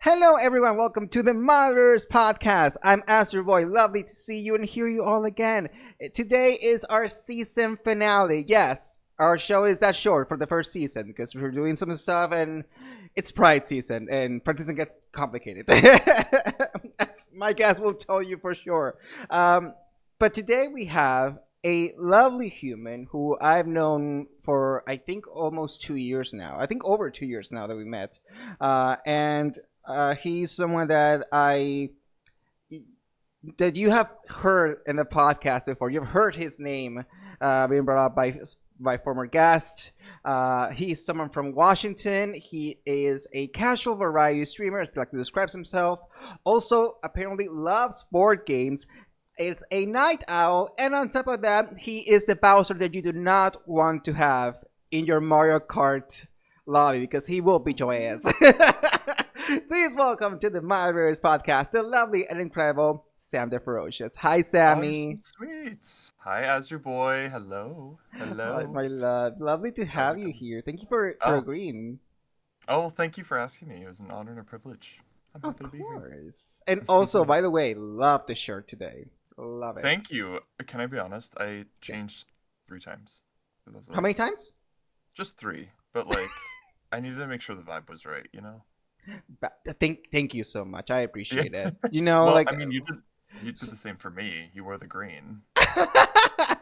Hello, everyone. Welcome to the ModRaiders podcast. I'm Asdruboi. Lovely to see you and hear you all again. Today is our season finale. Yes, our show is that short for the first season because we're doing some stuff and it's Pride season and Pride season gets complicated. As my guest will tell you for sure. But today we have a lovely human who I've known for I think almost 2 years now. I think over 2 years now that we met, and he's someone that you have heard in the podcast before. You've heard his name being brought up by former guest. He's someone from Washington. He is a casual variety streamer, as he like to describe himself. Also, apparently loves board games. It's a night owl, and on top of that, he is the Bowser that you do not want to have in your Mario Kart lobby because he will beat your ass. Please welcome to the ModRaiders podcast, the lovely and incredible SamTheFerocious. Hi, Oh, you're so Sammy. sweet. Hi, Asdruboi. Hello. Hi, Hello. my love. Lovely to How's have it you going? here. Thank you for Oh, agreeing. thank you for asking me. It was an honor and a privilege. I'm Of happy to be here. course. And also, by the way, love the shirt today. Love it. Thank you. Can I be honest? I Yes. changed 3 times. It was How many like times? just three, but like I needed to make sure the vibe was right, you know? Thank you so much. I Yeah. appreciate it. You know, Well, like I mean, you did the same for me. You wore the green.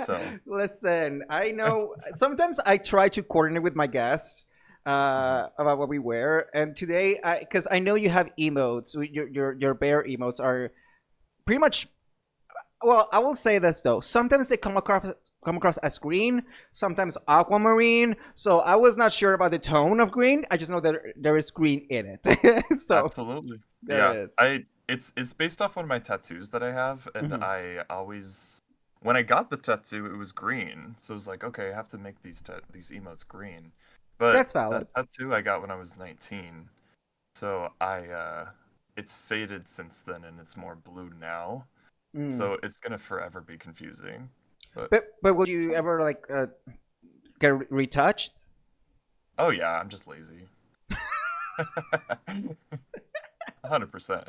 So, Listen, I know sometimes I try to coordinate with my guests mhm. about what we wear, and today, because I know you have emotes, your bear emotes are pretty much. Well, I will say this though. Sometimes they come across as green, sometimes aquamarine. So I was not sure about the tone of green. I just know that there is green in it. So Absolutely. there Yeah. is. It's based off one of my tattoos that I have, and Mhm. I always when I got the tattoo it was green. So I was like, okay, I have to make these emotes green. But That's valid. that tattoo I got when I was 19. So it's faded since then and it's more blue now. Mm. So it's gonna forever be confusing. But But will it's you fine. ever like get retouched? Oh yeah, I'm just lazy. 100%.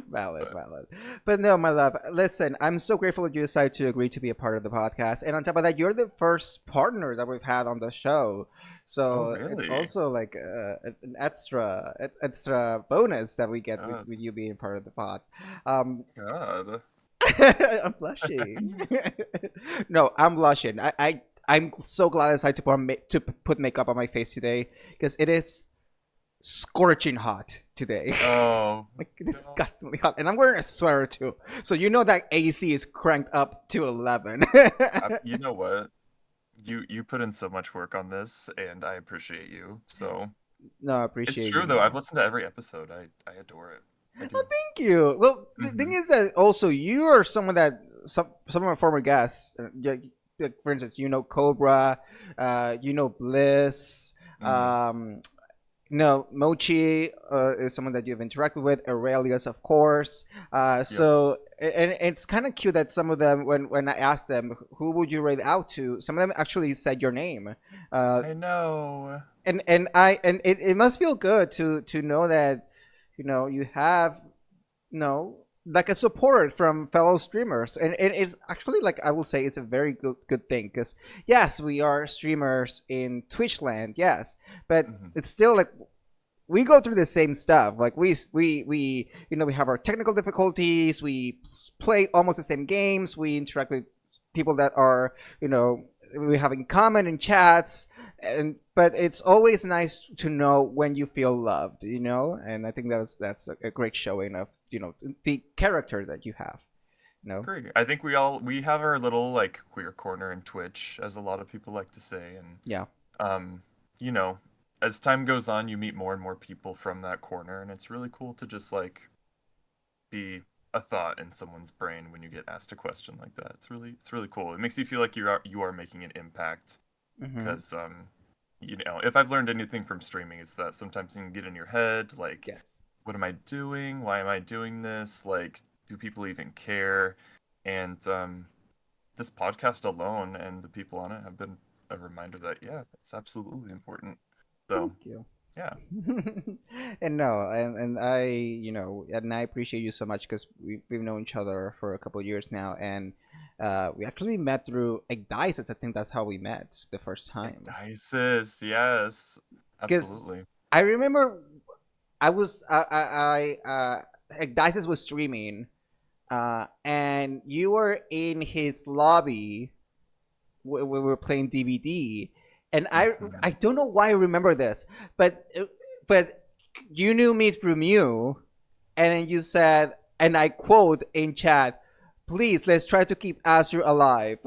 Valid, But valid. But no, my love, listen, I'm so grateful that you decided to agree to be a part of the podcast. And on top of that, you're the first partner that we've had on the show. oh So it's really? also like an extra bonus that we get God, with you being part of the pod. Um, God. I'm blushing. No, I'm blushing. I'm so glad I decided to put makeup on my face today because it is scorching hot today. Oh Like no. disgustingly hot, and I'm wearing a sweater too. So you know that AC is cranked up to 11. You know what? You put in so much work on this, and I appreciate you. So No, I it's appreciate you true though. I've more. listened to every episode. I adore it. I Oh, do. thank you. Well, the thing Hmm. is that also you are someone that some of my former guests, like, for instance, you know Cobra, you know Bliss, Hmm. no, Mochi is someone that you've interacted with. Aurelius, of course. Yep. And it's kind of cute that some of them, when I asked them who would you rate out to, some of them actually said your name. Uh, I know. and it must feel good to know that you have like a support from fellow streamers, and it's actually, like, I will say, it's a very good thing because yes, we are streamers in Twitch land, yes, but Hmm. it's still like we go through the same stuff. Like we have our technical difficulties. We play almost the same games. We interact with people that are we have in common in chats, and but it's always nice to know when you feel loved. And I think that's a great showing of the character that you have. Agree. I think we have our little like queer corner in Twitch, as a lot of people like to say, and Yeah. um, you know, as time goes on, you meet more and more people from that corner, and it's really cool to just like be a thought in someone's brain when you get asked a question like that. It's really cool. It makes you feel like you are making an impact Mm-hmm. because if I've learned anything from streaming, it's that sometimes you can get in your head like, Yes. what am I doing? Why am I doing this? Like, do people even care? And this podcast alone and the people on it have been a reminder that yeah, it's absolutely important. So Thank you. Yeah. And no, and I, and I appreciate you so much because we've known each other for a couple of years now, and we actually met through Igdices. I think that's how we met the first time. Ecdysis, yes. Because Absolutely. I remember I was Igdices was streaming, and you were in his lobby when we were playing DVD, and I Mhm. I don't know why I remember this, but you knew me through Mew, and then you said, and I quote in chat, "Please, let's try to keep Astro alive,"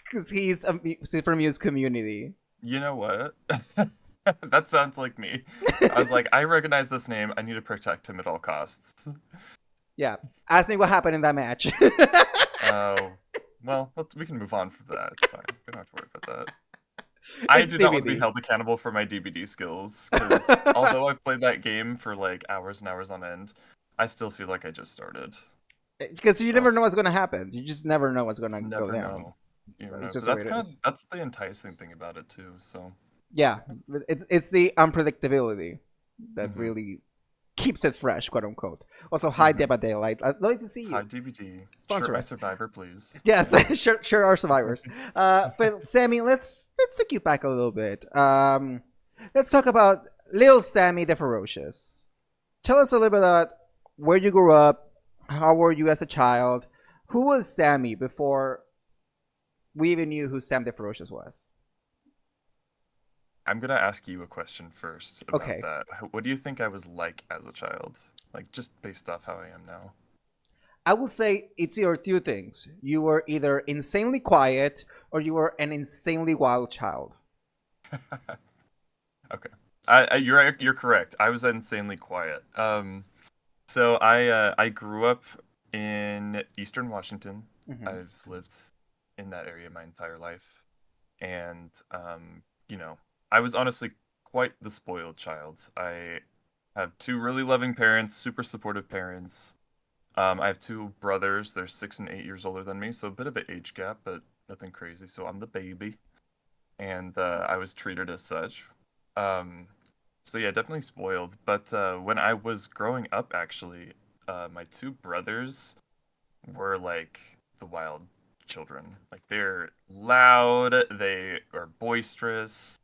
because he's from Mew's community. You know what? That sounds like me. I was like, I recognize this name. I need to protect him at all costs. Yeah, ask me what happened in that match. Oh, well, we can move on from that. It's fine. We don't have to worry about that. I It's do not want to be DVD. held accountable for my DBD skills, because although I've played that game for like hours and hours on end, I still feel like I just started. Because you So, never know what's gonna happen. You just never know what's gonna go never down. know. You never It's know. just But the way that's it kind of is. that's the enticing thing about it too. So, Yeah, it's the unpredictability that hmm really keeps it fresh, quote unquote. Also, hi hmm Deba Daylight. I'd like to see Hi you. DBD. Shirt Sponsor my us. survivor, please. Yes, Yeah. sure are survivors. But Sammy, let's take you back a little bit. Let's talk about Lil Sammy the Ferocious. Tell us a little bit about where you grew up, how were you as a child, who was Sammy before we even knew who Sam the Ferocious was. I'm gonna ask you a question first about Okay, that. What do you think I was like as a child? Like just based off how I am now. I will say it's either two things. You were either insanely quiet or you were an insanely wild child. Okay. You're correct. I was insanely quiet. So I grew up in Eastern Washington. Hmm. I've lived in that area my entire life, and you know, I was honestly quite the spoiled child. I have two really loving parents, super supportive parents. I have two brothers. They're 6 and 8 years older than me, so a bit of an age gap, but nothing crazy. So I'm the baby, and I was treated as such. Um, so yeah, definitely spoiled. But when I was growing up, actually, my two brothers were like the wild children. Like they're loud, they are boisterous.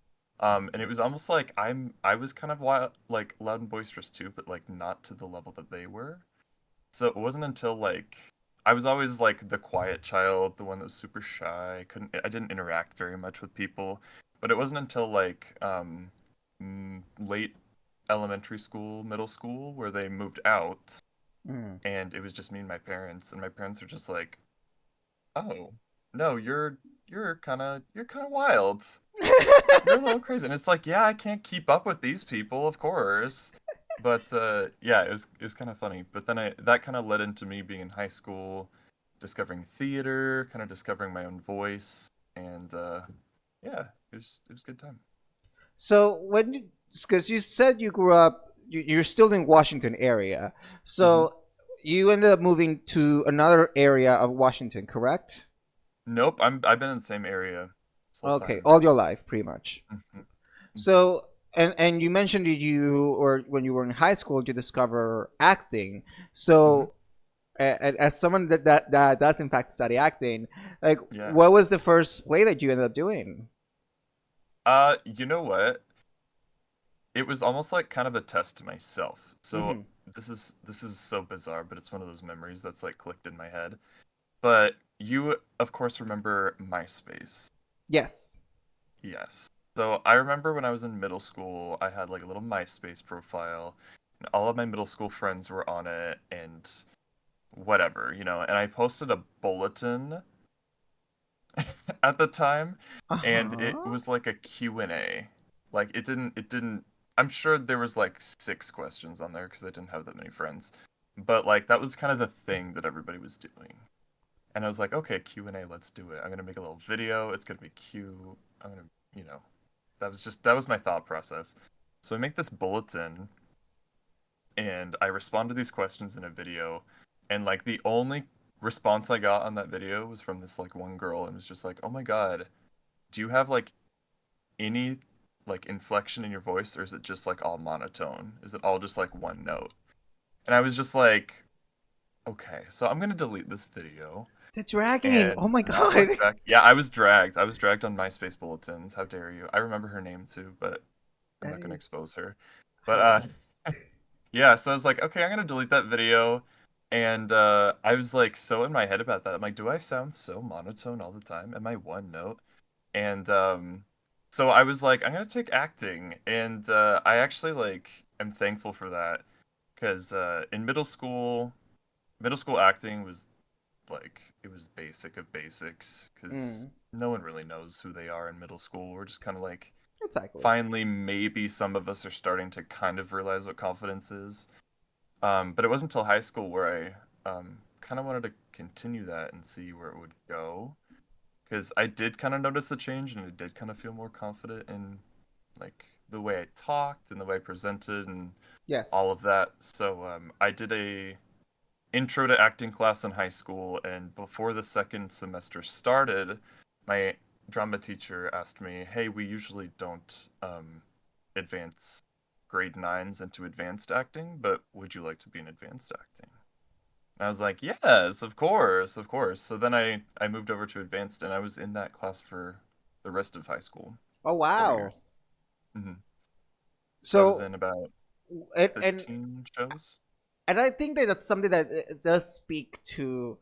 And it was almost like I was kind of wild, like loud and boisterous too, but like not to the level that they were. So it wasn't until like I was always like the quiet child, the one that was super shy. I didn't interact very much with people. But it wasn't until like late elementary school, middle school, where they moved out, Mm. and it was just me and my parents. And my parents were just like, "Oh, no, you're kind of wild. You're a little crazy." And it's like, yeah, I can't keep up with these people, of course. But yeah, it was kind of funny. But then that kind of led into me being in high school, discovering theater, kind of discovering my own voice, and yeah, it was a good time. So when, because you said you grew up, you're still in Washington area. Hmm. So you ended up moving to another area of Washington, correct? Nope, I've been in the same area this whole Okay, time. all your life, pretty much. Hmm. So, and you mentioned that you, or when you were in high school, you discover acting. Hmm. So, as someone that does in fact study acting, like, Yeah. what was the first play that you ended up doing? You know what? It was almost like kind of a test to myself. So Hmm. this is so bizarre, but it's one of those memories that's like clicked in my head. But you, of course, remember MySpace. Yes. Yes. So I remember when I was in middle school, I had like a little MySpace profile, and all of my middle school friends were on it, and whatever, and I posted a bulletin at the time, Uh and it huh. was like a Q&A. Like it didn't I'm sure there was like 6 questions on there because I didn't have that many friends. But like that was kind of the thing that everybody was doing. And I was like, okay, Q&A, let's do it. I'm gonna make a little video. It's gonna be cute. I'm gonna, you know, that was my thought process. So I make this bulletin and I respond to these questions in a video, and like the only response I got on that video was from this like one girl, and was just like, "Oh my God, do you have like any like inflection in your voice, or is it just like all monotone? Is it all just like one note? And I was just like, okay, so I'm gonna delete this video. The dragon. Oh And my not god. look back. Yeah, I was dragged. I was dragged on MySpace bulletins. How dare you? I remember her name too, but I'm That not gonna is expose her. But hilarious. yeah, so I was like, okay, I'm gonna delete that video. And I was like so in my head about that. I'm like, do I sound so monotone all the time? Am I one note? And so I was like, I'm gonna take acting. And I actually like am thankful for that because in middle school acting was like it was basic of basics because Mm, no one really knows who they are in middle school. We're just kind of like exactly. finally maybe some of us are starting to kind of realize what confidence is. But it wasn't until high school where I kind of wanted to continue that and see where it would go because I did kind of notice the change and I did kind of feel more confident in like the way I talked and the way I presented and all Yes. of that. So I did a intro to acting class in high school, and before the second semester started, my drama teacher asked me, "Hey, we usually don't advance grade nines into advanced acting, but would you like to be in advanced acting?" And I was like, "Yes, of course, of course." So then I moved over to advanced, and I was in that class for the rest of high school, Oh 4 years. wow. hmm So I was So in about and 13 shows. I think that that's something that does speak to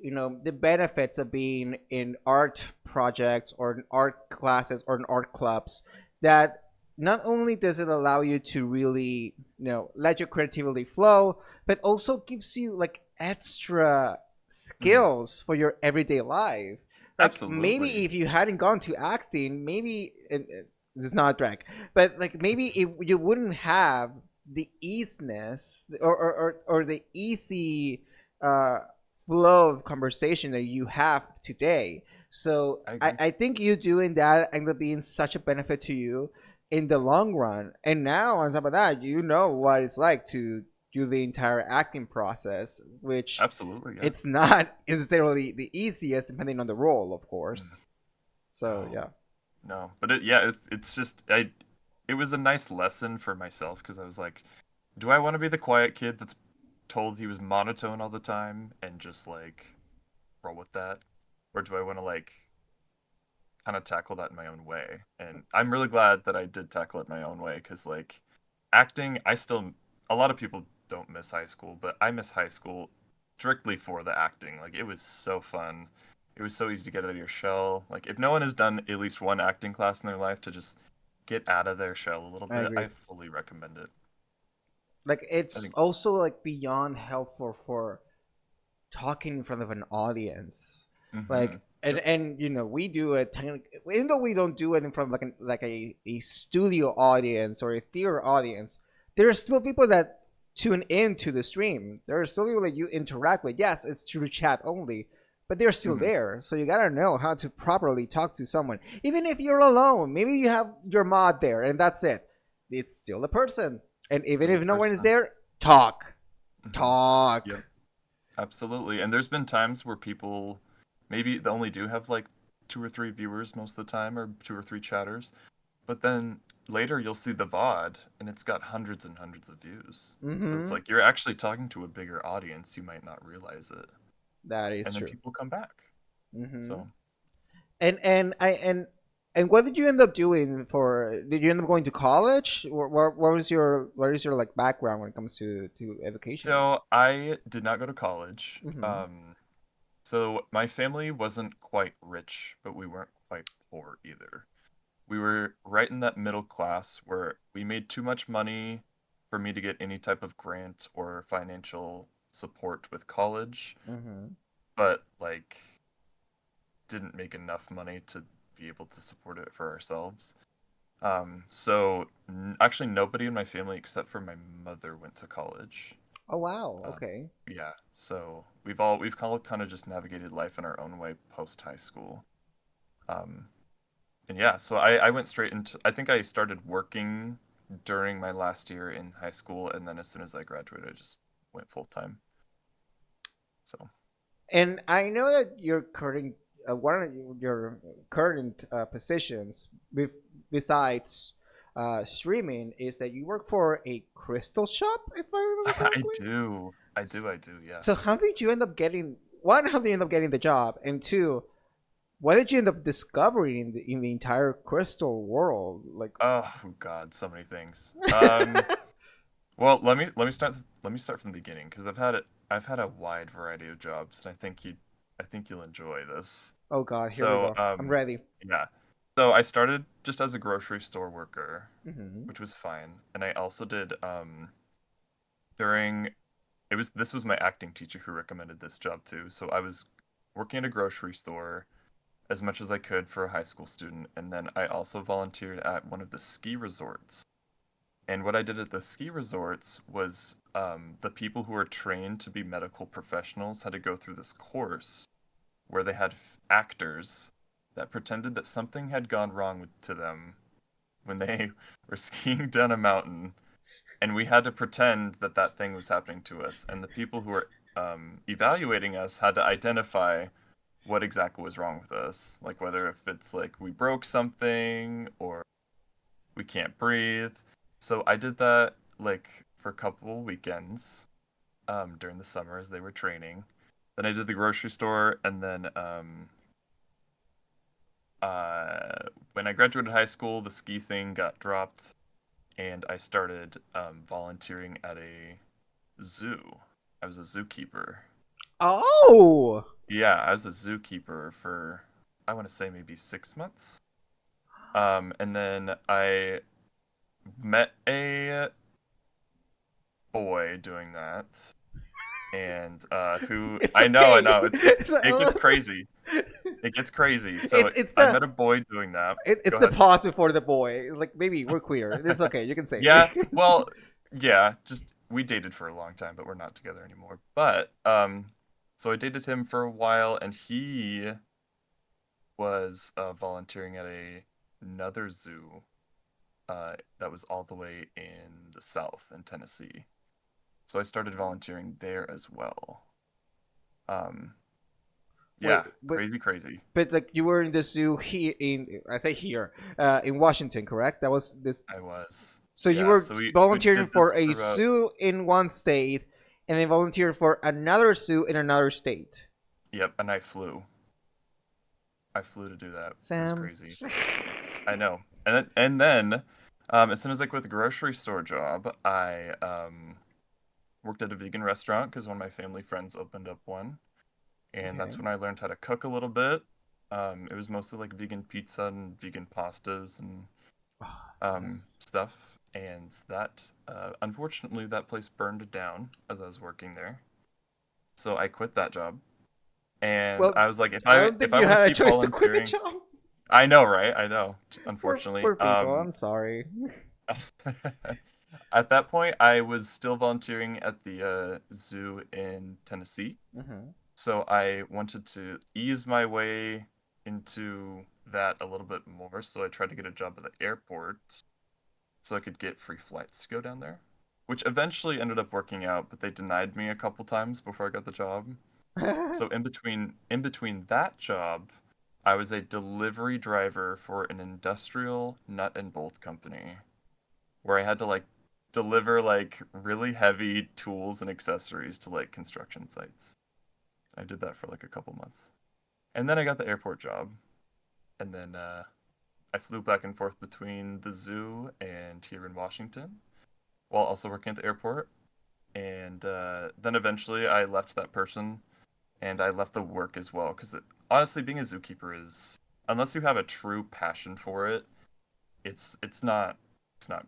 the benefits of being in art projects or in art classes or in art clubs, that not only does it allow you to really let your creativity flow, but also gives you like extra hmm skills for your everyday life. Like maybe Absolutely. if you hadn't gone to acting, maybe it's not a drag, but like maybe you wouldn't have the easiness or the easy uh flow of conversation that you have today. So I I, agree. I think you doing that ended up being such a benefit to you in the long run. And now on top of that, you know what it's like to do the entire acting process, which Absolutely, yeah. it's not necessarily the easiest depending on the role, of Mm. course. So No, yeah. no, but it's just it was a nice lesson for myself because I was like, do I want to be the quiet kid that's told he was monotone all the time and just like roll with that, or do I want to like kind of tackle that in my own way? And I'm really glad that I did tackle it my own way because like acting, I still a lot of people don't miss high school, but I miss high school strictly for the acting. Like it was so fun. It was so easy to get out of your shell. Like if no one has done at least one acting class in their life to just get out of their shell a little I bit, agree. I fully recommend it. Like I it's think also like beyond helpful for talking in front of an audience, mm-hmm. like Yep. and we do it even though we don't do it in front of like a studio audience or a theater audience. There are still people that tune into the stream. There are still people that you interact with. Yes, it's through chat only, but they're still Mm-hmm. there, so you gotta know how to properly talk to someone. Even if you're alone, maybe you have your mod there and that's it, it's still a person. And even Still if a no one is person. there, talk. Mm-hmm. Talk. Yep. Absolutely. And there's been times where people maybe they only do have like two or three viewers most of the time or two or three chatters, but then later you'll see the VOD and it's got hundreds and hundreds of views. So it's Mm-hmm. like you're actually talking to a bigger audience, you might not realize it. That is And then true. people come back. Mm-hmm. So, And what did you end up doing for? Did you end up going to college? What is your like background when it comes to education? I did not go to college. Mm-hmm. So my family wasn't quite rich, but we weren't quite poor either. We were right in that middle class where we made too much money for me to get any type of grant or financial support with college, Mm-hmm. but like didn't make enough money to be able to support it for ourselves. Actually nobody in my family except for my mother went to college. Oh wow. Um, Okay. yeah, so we've kind of just navigated life in our own way post high school. Um, And yeah, so I went straight into, I think I started working during my last year in high school, and then as soon as I graduated, I just went full time. So, And I know that you're current. one of your current positions besides streaming is that you work for a crystal shop, if I remember I correctly. do. I do. Yeah. So how did you end up getting one? How did you end up getting the job? And two, what did you end up discovering in the entire crystal world? Like, Oh God, so many things. Well, let me start from the beginning because I've had a wide variety of jobs, and I think you'll enjoy this. oh god, here we So, go. I'm ready. yeah. So I started just as a grocery store worker, Hmm. which was fine, and I also did during it was this was my acting teacher who recommended this job too. So I was working at a grocery store as much as I could for a high school student, and then I also volunteered at one of the ski resorts. And what I did at the ski resorts was the people who were trained to be medical professionals had to go through this course where they had actors that pretended that something had gone wrong to them when they were skiing down a mountain, and we had to pretend that that thing was happening to us. And the people who were evaluating us had to identify what exactly was wrong with us, like whether if it's like we broke something or we can't breathe. So I did that like for a couple weekends during the summer as they were training. Then I did the grocery store, and then when I graduated high school, the ski thing got dropped, and I started volunteering at a zoo. I was a zookeeper. Oh, Yeah, I was a zookeeper for I want to say maybe 6 months. And then I met a boy doing that, and who it's I okay. know it gets crazy. It gets crazy. So It's I the met a boy doing that. Go it's the ahead. pause before the boy. Like maybe we're queer. It's okay. You can say Yeah, it. well, yeah, just we dated for a long time, but we're not together anymore. But so I dated him for a while, and he was volunteering at another zoo that was all the way in the south in Tennessee. So I started volunteering there as well. Um, Wait, yeah, crazy, crazy. but like you were in the zoo here in I say here in Washington, correct? That was this. I was. So you Yeah, were so we volunteering did this for a for about zoo in one state, and then volunteering for another zoo in another state. yep, and I flew. I flew to do that. It was Sam. crazy. I know. As soon as I quit the grocery store job, I worked at a vegan restaurant because one of my family friends opened up one, and Okay. that's when I learned how to cook a little bit. It was mostly like vegan pizza and vegan pastas and Oh, yes. stuff. And that, unfortunately, that place burned down as I was working there. So I quit that job, and Well, I was like, I don't if think I you want to had a keep choice to quit the volunteering, job. I know, right? I know, unfortunately. Poor people. I'm sorry. At that point, I was still volunteering at the zoo in Tennessee. Hmm. So I wanted to ease my way into that a little bit more. So I tried to get a job at the airport so I could get free flights to go down there, which eventually ended up working out, but they denied me a couple times before I got the job. So in between that job, I was a delivery driver for an industrial nut and bolt company where I had to like deliver like really heavy tools and accessories to like construction sites. I did that for like a couple months. And then I got the airport job. And then I flew back and forth between the zoo and here in Washington while also working at the airport. And then eventually I left that person and I left the work as well. Because honestly, being a zookeeper is, unless you have a true passion for it, it's not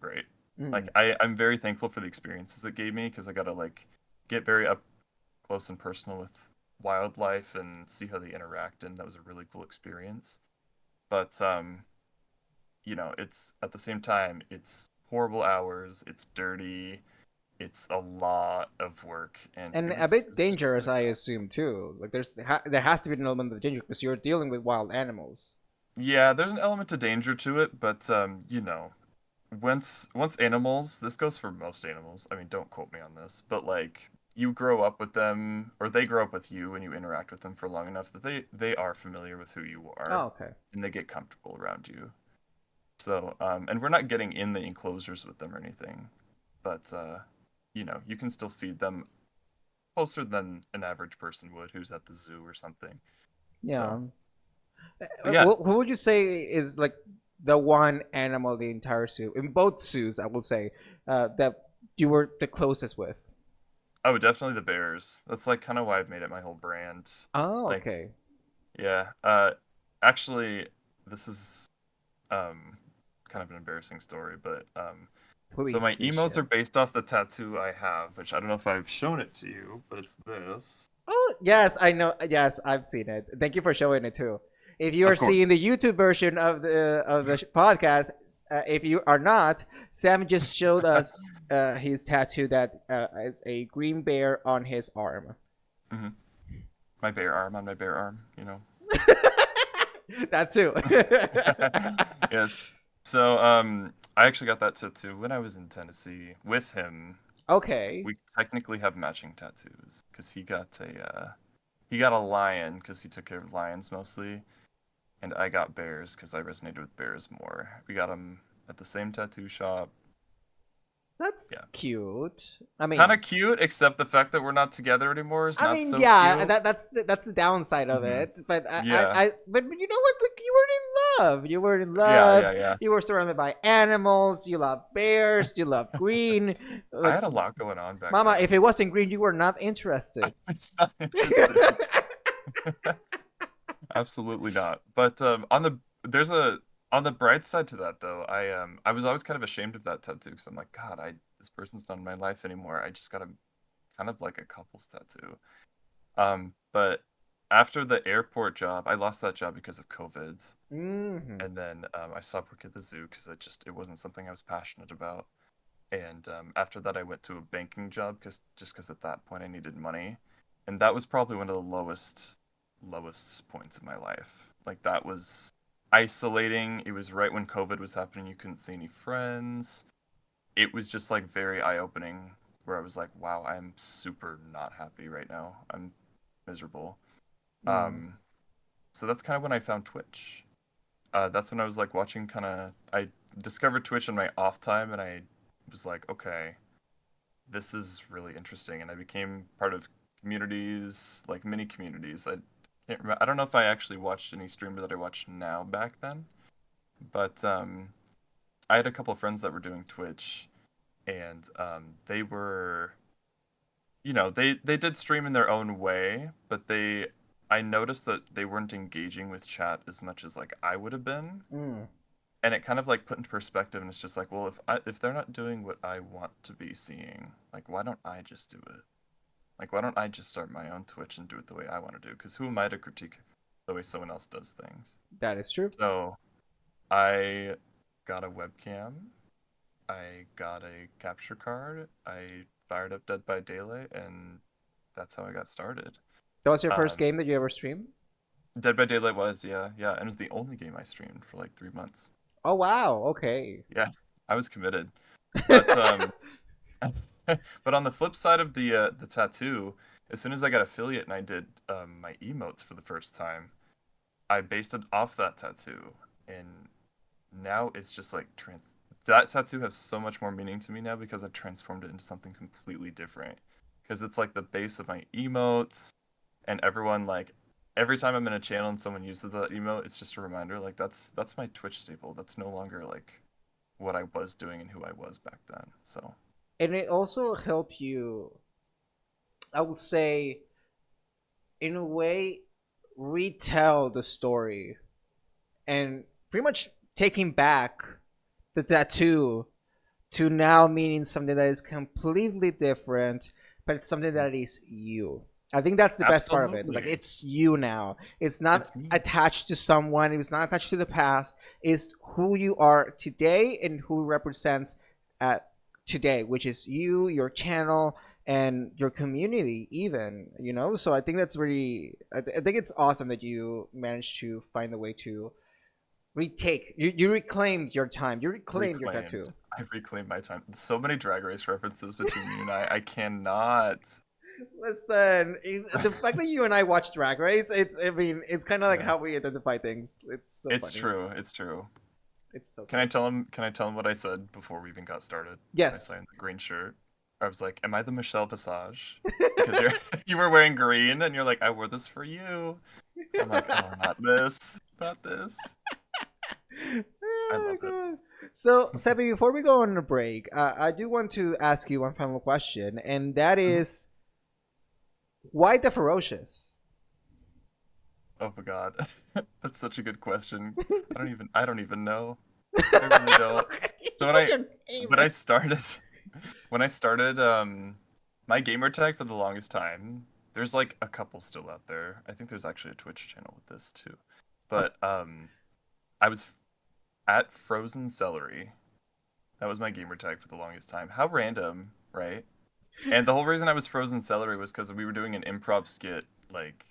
great. Mm. Like I'm very thankful for the experiences it gave me because I got to like get very up close and personal with wildlife and see how they interact, and that was a really cool experience. But it's at the same time, it's horrible hours, it's dirty, it's a lot of work, and And a bit it was just dangerous, really I bad. assume too. Like there has to be an element of danger because you're dealing with wild animals. Yeah, there's an element of danger to it, but once animals, this goes for most animals. I mean, don't quote me on this, but like you grow up with them, or they grow up with you, and you interact with them for long enough that they are familiar with who you Oh, are, okay. and they get comfortable around you. So, and we're not getting in the enclosures with them or anything, but you can still feed them closer than an average person would who's at the zoo or something. Yeah. So, but yeah, Who would you say is like the one animal in the entire zoo, in both zoos, I will say, that you were the closest with? oh, definitely the bears. That's like kind of why I've made it my whole brand. Oh, Like, okay. yeah, actually, this is um kind of an embarrassing story, but so Please my do emotes are share. based off the tattoo I have, which I don't know if I've shown it to you, but it's this. Oh, yes, I know. Yes, I've seen it. Thank you for showing it too. If you are Of course. seeing the YouTube version of the podcast, if you are not, Sam just showed us his tattoo that is a green bear on his arm. Hmm. My bear arm on my bear arm, you know. That too. Yes. So I actually got that tattoo when I was in Tennessee with him. Okay. We technically have matching tattoos because he got a lion because he took care of lions mostly, and I got bears because I resonated with bears more. We got them at the same tattoo shop. That's Yeah. cute. Kind of cute, except the fact that we're not together anymore is I not mean, so yeah, cute. that's the downside of Hmm. it. But Yeah. but you know what? Like, you were in love. You were in Yeah, love. yeah, yeah. You were surrounded by animals. You love bears. You love green. I Like, had a lot going on back Mama, if then. it wasn't green, you were not interested. It's not interested. Absolutely not. But there's a on the bright side to that though, I was always kind of ashamed of that tattoo because I'm like, God, I this person's not in my life anymore. I just got a kind of like a couple's tattoo. But after the airport job, I lost that job because of COVID, Hmm. and then I stopped working at the zoo because it wasn't something I was passionate about. And after that, I went to a banking job because at that point I needed money, and that was probably one of the lowest points in my life. Like that was isolating. It was right when COVID was happening. You couldn't see any friends. It was just like very eye-opening where I was like, wow, I'm super not happy right now. I'm miserable. Mm. Um, so that's kind of when I found Twitch. That's when I was like watching I discovered Twitch in my off time and I was like, okay, this is really interesting. And I became part of communities, like mini communities. I don't know if I actually watched any streamer that I watch now back then, but I had a couple of friends that were doing Twitch, and they were, they did stream in their own way, but I noticed that they weren't engaging with chat as much as like I would have been, Mm. and it kind of like put into perspective, and it's just like, well, if they're not doing what I want to be seeing, like why don't I just do it? Like, why don't I just start my own Twitch and do it the way I want to do? Because who am I to critique the way someone else does things? That is true. So I got a webcam. I got a capture card. I fired up Dead by Daylight, and that's how I got started. That was your first Um, game that you ever streamed? Dead by Daylight was, yeah, yeah, and it was the only game I streamed for like 3 months. Oh wow. Okay. Yeah, I was committed. But but on the flip side of the tattoo, as soon as I got affiliate and I did my emotes for the first time, I based it off that tattoo, and now it's just like that tattoo has so much more meaning to me now because I transformed it into something completely different. Because it's like the base of my emotes, and everyone like every time I'm in a channel and someone uses that emote, it's just a reminder like that's my Twitch staple. That's no longer like what I was doing and who I was back then. So And it also helped you, I would say, in a way, retell the story and pretty much taking back the tattoo to now meaning something that is completely different, but it's something that is you. I think that's the best part of it. Like, absolutely, it's you now. It's not it's me. attached to someone. It's not attached to the past. It's who you are today and who represents at today, which is you, your channel, and your community. Even So I think that's really. I think it's awesome that you managed to find a way to retake. You reclaimed your time. You reclaimed your Reclaimed. tattoo. I reclaimed my time. So many Drag Race references between you and I. I cannot. Listen, the fact that you and I watch Drag Race, I mean, it's kind of like Yeah. how we identify things. It's so It's funny. true. It's true. It's so Can I good. tell him? Can I tell him what I said before we even got started? When I Yes. signed the green shirt, I was like, "Am I the Michelle Visage?" Because you're you were wearing green, and you're like, "I wore this for you." I'm like, "Oh, not this, not this." I Oh love my it. god. So, Sebby, before we go on a break, I do want to ask you one final question, and that Mhm. is, why the ferocious? Oh my god, that's such a good question. I don't even know. I really don't. So Even your name. when I started when I started my gamer tag for the longest time, there's like a couple still out there. I think there's actually a Twitch channel with this too. But I was at Frozen Celery. That was my gamer tag for the longest time. How random, right? And the whole reason I was Frozen Celery was because we were doing an improv skit like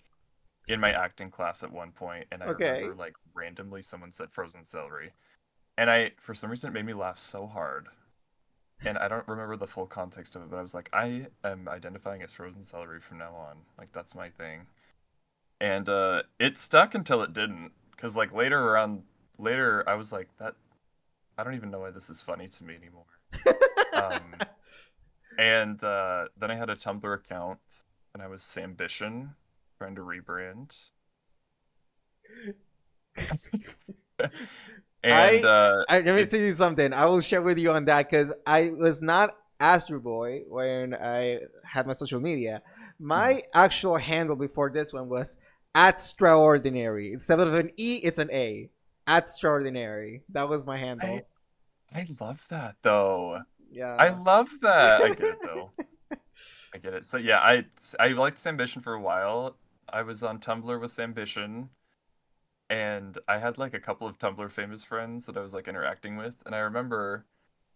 in my acting class at one point, and I remember Okay. like randomly someone said Frozen Celery, and I for some reason it made me laugh so hard. And I don't remember the full context of it, but I was like, I am identifying as Frozen Celery from now on. Like that's my thing. And it stuck until it didn't, because like later I was like that. I don't even know why this is funny to me anymore. Um, and then I had a Tumblr account, and I was Sambition, trying to rebrand. And I I let me it tell you something. I will share with you on that because I was not Asdruboi when I had my social media. mhm. My actual handle before this one was @extraordinary. Instead of an E, it's an A. @extraordinary. That was my I handle. I love that though. I Yeah. love that. I get it though. I get it. So yeah, I liked Sambition for a while. I was on Tumblr with Sambition, and I had like a couple of Tumblr famous friends that I was like interacting with, and I remember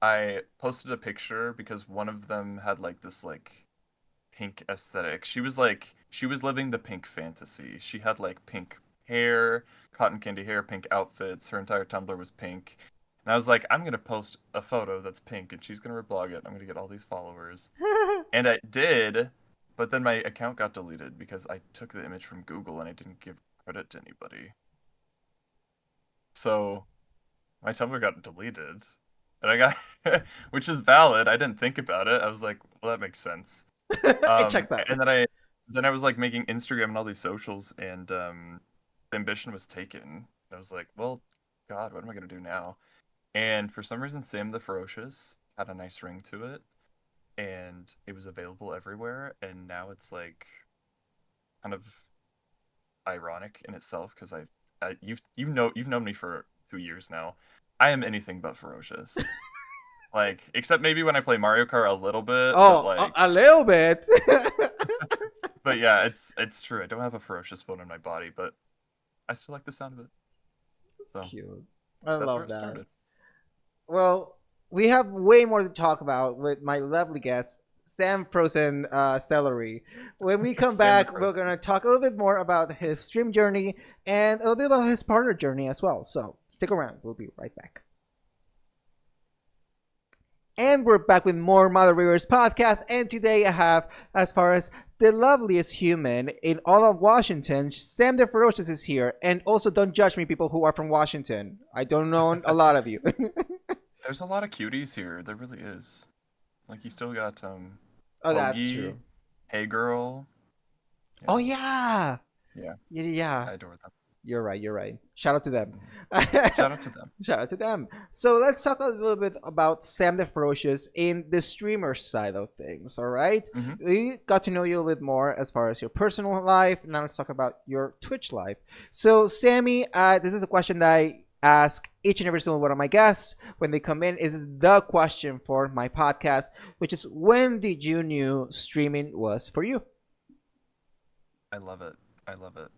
I posted a picture because one of them had like this like pink aesthetic. She was living the pink fantasy. She had like pink hair, cotton candy hair, pink outfits. Her entire Tumblr was pink. And I was like, I'm gonna post a photo that's pink and she's gonna reblog it. I'm gonna get all these followers. And I did, but then my account got deleted because I took the image from Google and I didn't give credit to anybody. So my Tumblr got deleted. And I got which is valid. I didn't think about it. I was like, well that makes sense. It checks out. And then I was like making Instagram and all these socials, and the ambition was taken. I was like, well, God, what am I gonna do now? And for some reason, Sam the Ferocious had a nice ring to it, and it was available everywhere. And now it's like kind of ironic in itself because you've known me for 2 years now. I am anything but ferocious. Like, except maybe when I play Mario Kart a little bit, but Oh, like a little bit. but yeah, it's true. I don't have a ferocious bone in my body, but I still like the sound of it. It's So cute. I that's where love it that. started. Well, we have way more to talk about with my lovely guest, Sam Frozen Celery. When we come Sam the back, we're Frozen. going to talk a little bit more about his stream journey and a little bit about his partner journey as well. So stick around. We'll be right back. And we're back with more ModRaiders podcast. And today I have, as far as the loveliest human in all of Washington, Sam the Ferocious is here. And also, don't judge me, people who are from Washington. I don't know a lot of you. There's a lot of cuties here. There really is. Like you still got Oh, that's Hoagie, true. Hey Girl. Oh, Yeah, yeah. yeah. Yeah, yeah. I adore them. You're right. You're right. Shout out to them. Mhm. Shout out to them. Shout out to them. So let's talk a little bit about Sam the Ferocious in the streamer side of things. All right, Hmm. we got to know you a little bit more as far as your personal life. Now let's talk about your Twitch life. So Sammy, this is a question that I ask each and every single one of my guests when they come in. Is the question for my podcast, which is when did you knew streaming was for you? I love it. I love it.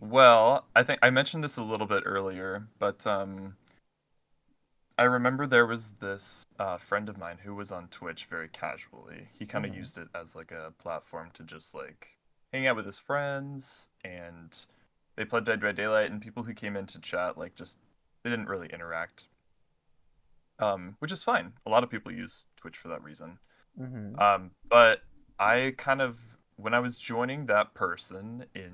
Well, I think I mentioned this a little bit earlier, but I remember there was this friend of mine who was on Twitch very casually. He kind of Mm-hmm. used it as like a platform to just like hang out with his friends, and they played Dead by Daylight, and people who came in to chat like just they didn't really interact, which is fine. A lot of people use Twitch for that reason. Mm-hmm. But I kind of when I was joining that person in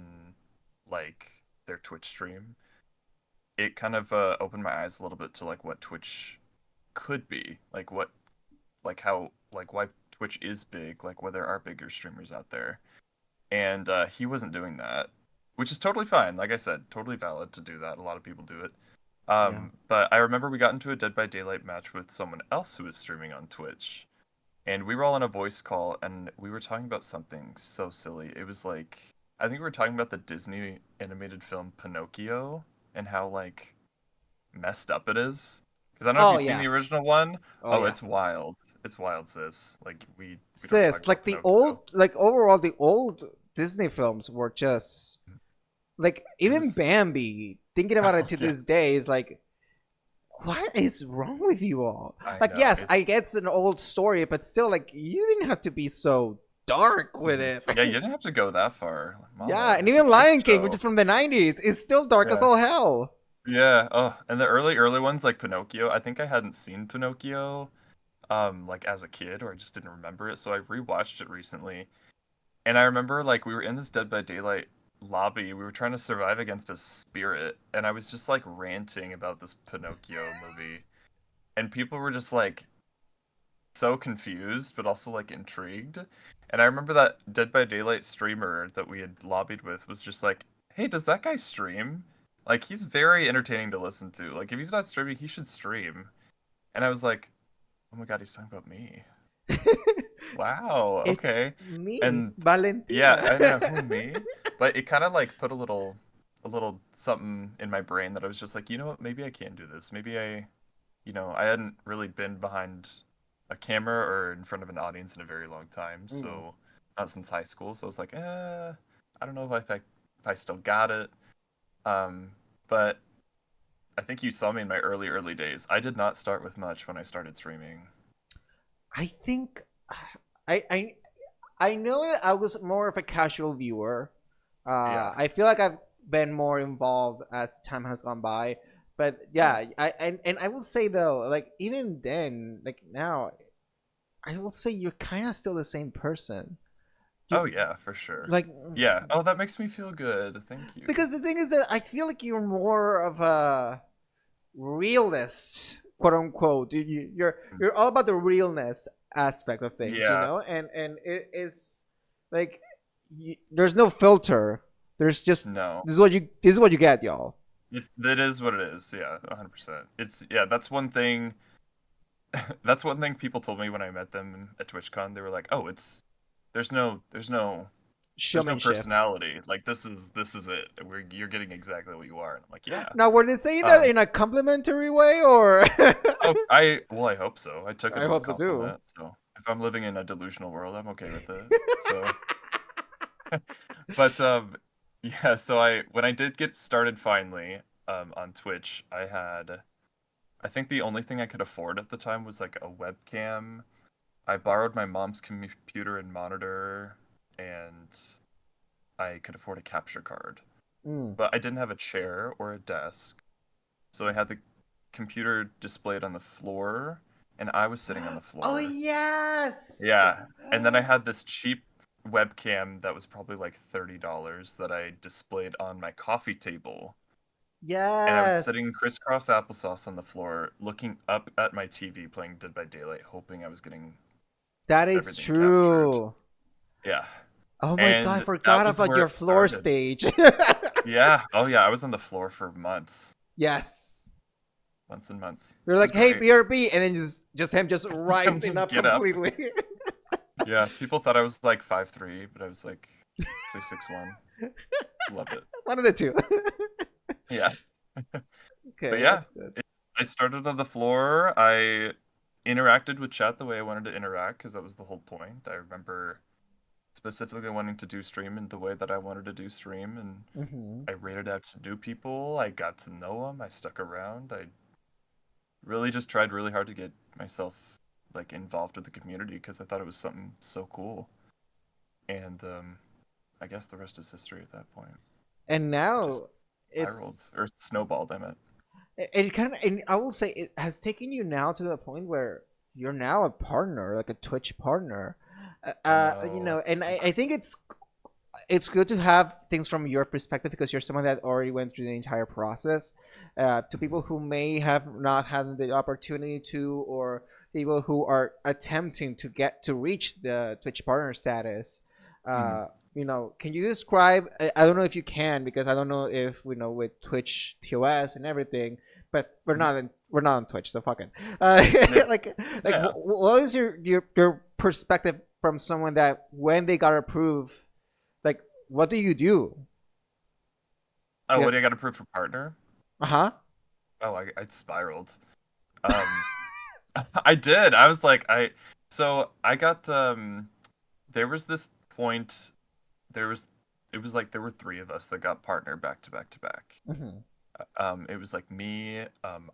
like their Twitch stream, it kind of opened my eyes a little bit to like what Twitch could be, like what like how like why Twitch is big, like why there are bigger streamers out there. And he wasn't doing that, which is totally fine. Like I said, totally valid to do that. A lot of people do it. Yeah. But I remember we got into a Dead by Daylight match with someone else who was streaming on Twitch, and we were all on a voice call, and we were talking about something so silly. It was like I think we were talking about the Disney animated film Pinocchio and how like messed up it is. Because I don't know if Oh you've seen yeah. the original one. Oh Oh, yeah. it's wild. It's wild, sis. Like we don't talk Sis, about like the Pinocchio. old, like overall, the old Disney films were just like It even was Bambi. Thinking about it oh to yeah, this day is like, what is wrong with you all? I Like, know. yes, I get it's an old story, but still, like, you didn't have to be so dark with Mhm. it. Yeah, you didn't have to go that far. Like, Yeah, Mama, and it's a even kids Lion King, which show. is from the '90s, is still dark as Yeah. all hell. Yeah. Oh, and the early ones like Pinocchio, I think I hadn't seen Pinocchio like as a kid or I just didn't remember it, so I rewatched it recently. And I remember like we were in this Dead by Daylight lobby, we were trying to survive against a spirit, and I was just like ranting about this Pinocchio movie. And people were just like so confused, but also like intrigued. And I remember that Dead by Daylight streamer that we had lobbied with was just like, "Hey, does that guy stream? Like, he's very entertaining to listen to. Like, if he's not streaming, he should stream." And I was like, "Oh my God, he's talking about me. Wow, It's okay." me, And yeah, Valentina. I know who me, but it kind of like put a little something in my brain that I was just like, you know what? Maybe I can do this. Maybe I hadn't really been behind a camera or in front of an audience in a very long time, Mm. so not since high school. So I was like, I don't know if I still got it. Um, but I think you saw me in my early days. I did not start with much when I started streaming. I think I I I know that I was more of a casual viewer. Yeah. I feel like I've been more involved as time has gone by. But Yeah. yeah, and I will say though, like even then, like now, I will say you're kind of still the same person. Oh You yeah, for sure. like Yeah. Oh, that makes me feel good. Thank you. because the thing is that I feel like you're more of a realist, quote unquote. You're all about the realness aspect of things, you Yeah. know, and it is like there's no filter. There's just No. this is what you get, y'all. That is what it is. Yeah, 100%. It's yeah, that's one thing. That's one thing people told me when I met them at TwitchCon. They were like, "Oh, it's there's no Showmanship. personality. Like this is it. You're getting exactly what you are." And I'm like, "Yeah." Now, were they saying that Um, in a complimentary way, or? oh, I hope so. I took it I as a hope so too. compliment. So if I'm living in a delusional world, I'm okay with it. So, but yeah. So I when I did get started finally on Twitch, I think the only thing I could afford at the time was like a webcam. I borrowed my mom's computer and monitor, and I could afford a capture card. Mm. But I didn't have a chair or a desk, so I had the computer displayed on the floor, and I was sitting on the Oh floor. yes. Yeah, and then I had this cheap webcam that was probably like $30 that I displayed on my coffee table. And I was sitting Yes. crisscross applesauce on the floor, looking up at my TV playing Dead by Daylight, hoping I was getting That is everything captured. true. Yeah. Oh my god, I And that forgot was about where your it floor started. stage. Yeah. Oh yeah, I was on the floor for months. Yes. Months and months. You're It was like, hey, great. BRB, and then just him just And rising just up get up. completely. Yeah, people thought I was like 5'3", but I was like 3'6'1". Love it. One of the two. Yeah. But Okay, yeah, that's good. I started on the floor. I interacted with chat the way I wanted to interact because that was the whole point. I remember specifically wanting to do stream in the way that I wanted to do stream, and Hmm. I rated out to new people. I got to know them. I stuck around. I really just tried really hard to get myself like involved with the community because I thought it was something so cool. And I guess the rest is history at that point. And It just now spiraled it's or snowballed. I meant. it kind of, and I will say it has taken you now to the point where you're now a partner, like a Twitch partner. I know. And I think it's good to have things from your perspective because you're someone that already went through the entire process. To people who may have not had the opportunity to, or people who are attempting to get to reach the Twitch partner status, Mhm. can you describe? I don't know if you can because I don't know if we know with Twitch TOS and everything, but Mhm. we're not on Twitch, so fucking Yeah. like Yeah. what is your perspective from someone that when they got approved, like what do you do? Oh, Yeah. what do I got to prove for partner? Uh-huh. Oh, I spiraled. Um, I did. I was like, so I got there was this point. There was it was like there were three of us that got partner back to back to back. Hmm. It was like me,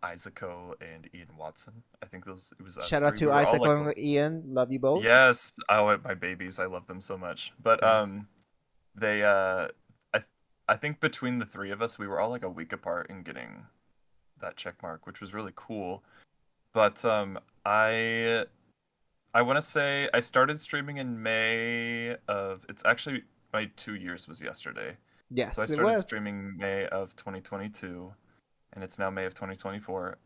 Isaaco, and Ian Watson. I think those it was us Shout out three. to We were all Isaac like, and Ian. Love you both. yes, oh, my babies, I love them so much. But Same. they I I think between the three of us, we were all like a week apart in getting that check mark, which was really cool. But I want to say I started streaming in May of it's actually my 2 years was yesterday. So I Yes, it started was. streaming May of 2022 and it's now May of 2024.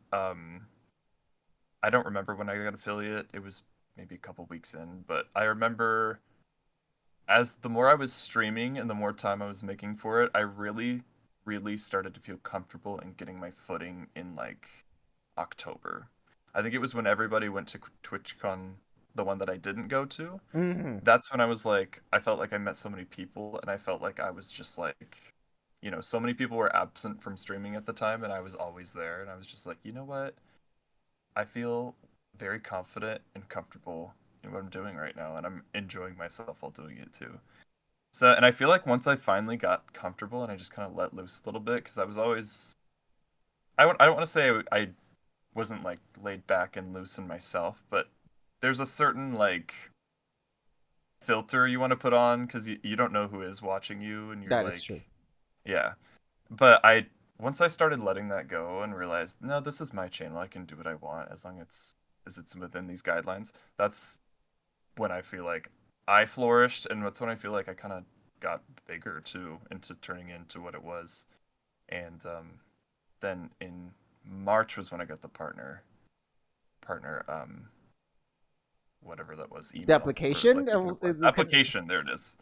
I don't remember when I got affiliate. It was maybe a couple weeks in, but I remember as the more I was streaming and the more time I was making for it, I really started to feel comfortable in getting my footing in like October. I think it was when everybody went to TwitchCon, the one that I didn't go to. Hmm. That's when I was like, I felt like I met so many people, and I felt like I was just like, so many people were absent from streaming at the time, and I was always there, and I was just like, you know what? I feel very confident and comfortable in what I'm doing right now, and I'm enjoying myself while doing it too. So, and I feel like once I finally got comfortable and I just kind of let loose a little bit, because I was always, I don't want to say I wasn't like laid back and loose in myself, but there's a certain like filter you want to put on because you don't know who is watching you and you're That is like, true. yeah. But I once I started letting that go and realized, no, this is my channel. I can do what I want as long as it's within these guidelines. That's when I feel like I flourished, and that's when I feel like I kind of got bigger too into turning into what it was. And then in March was when I got the partner whatever that was, The email for application like you can apply. is kind. Application, there it is.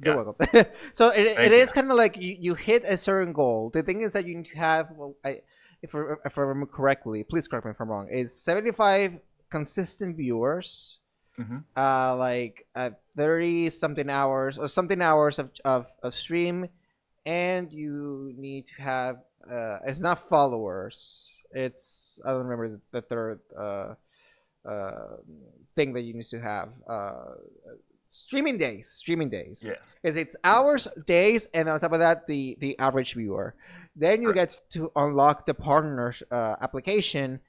You're Yeah, welcome. So it thank you. is kind of like you hit a certain goal. The thing is that you need to have, well, if I remember correctly, please correct me if I'm wrong, is 75 consistent viewers, Hmm. like at 30 something hours or something hours of stream, and you need to have, it's not followers. It's, I don't remember the third uh, thing that you need to have. Streaming days, Yes, because it's yes, hours, yes. days, and on top of that, the average viewer. Then you get Correct. to unlock the partner application,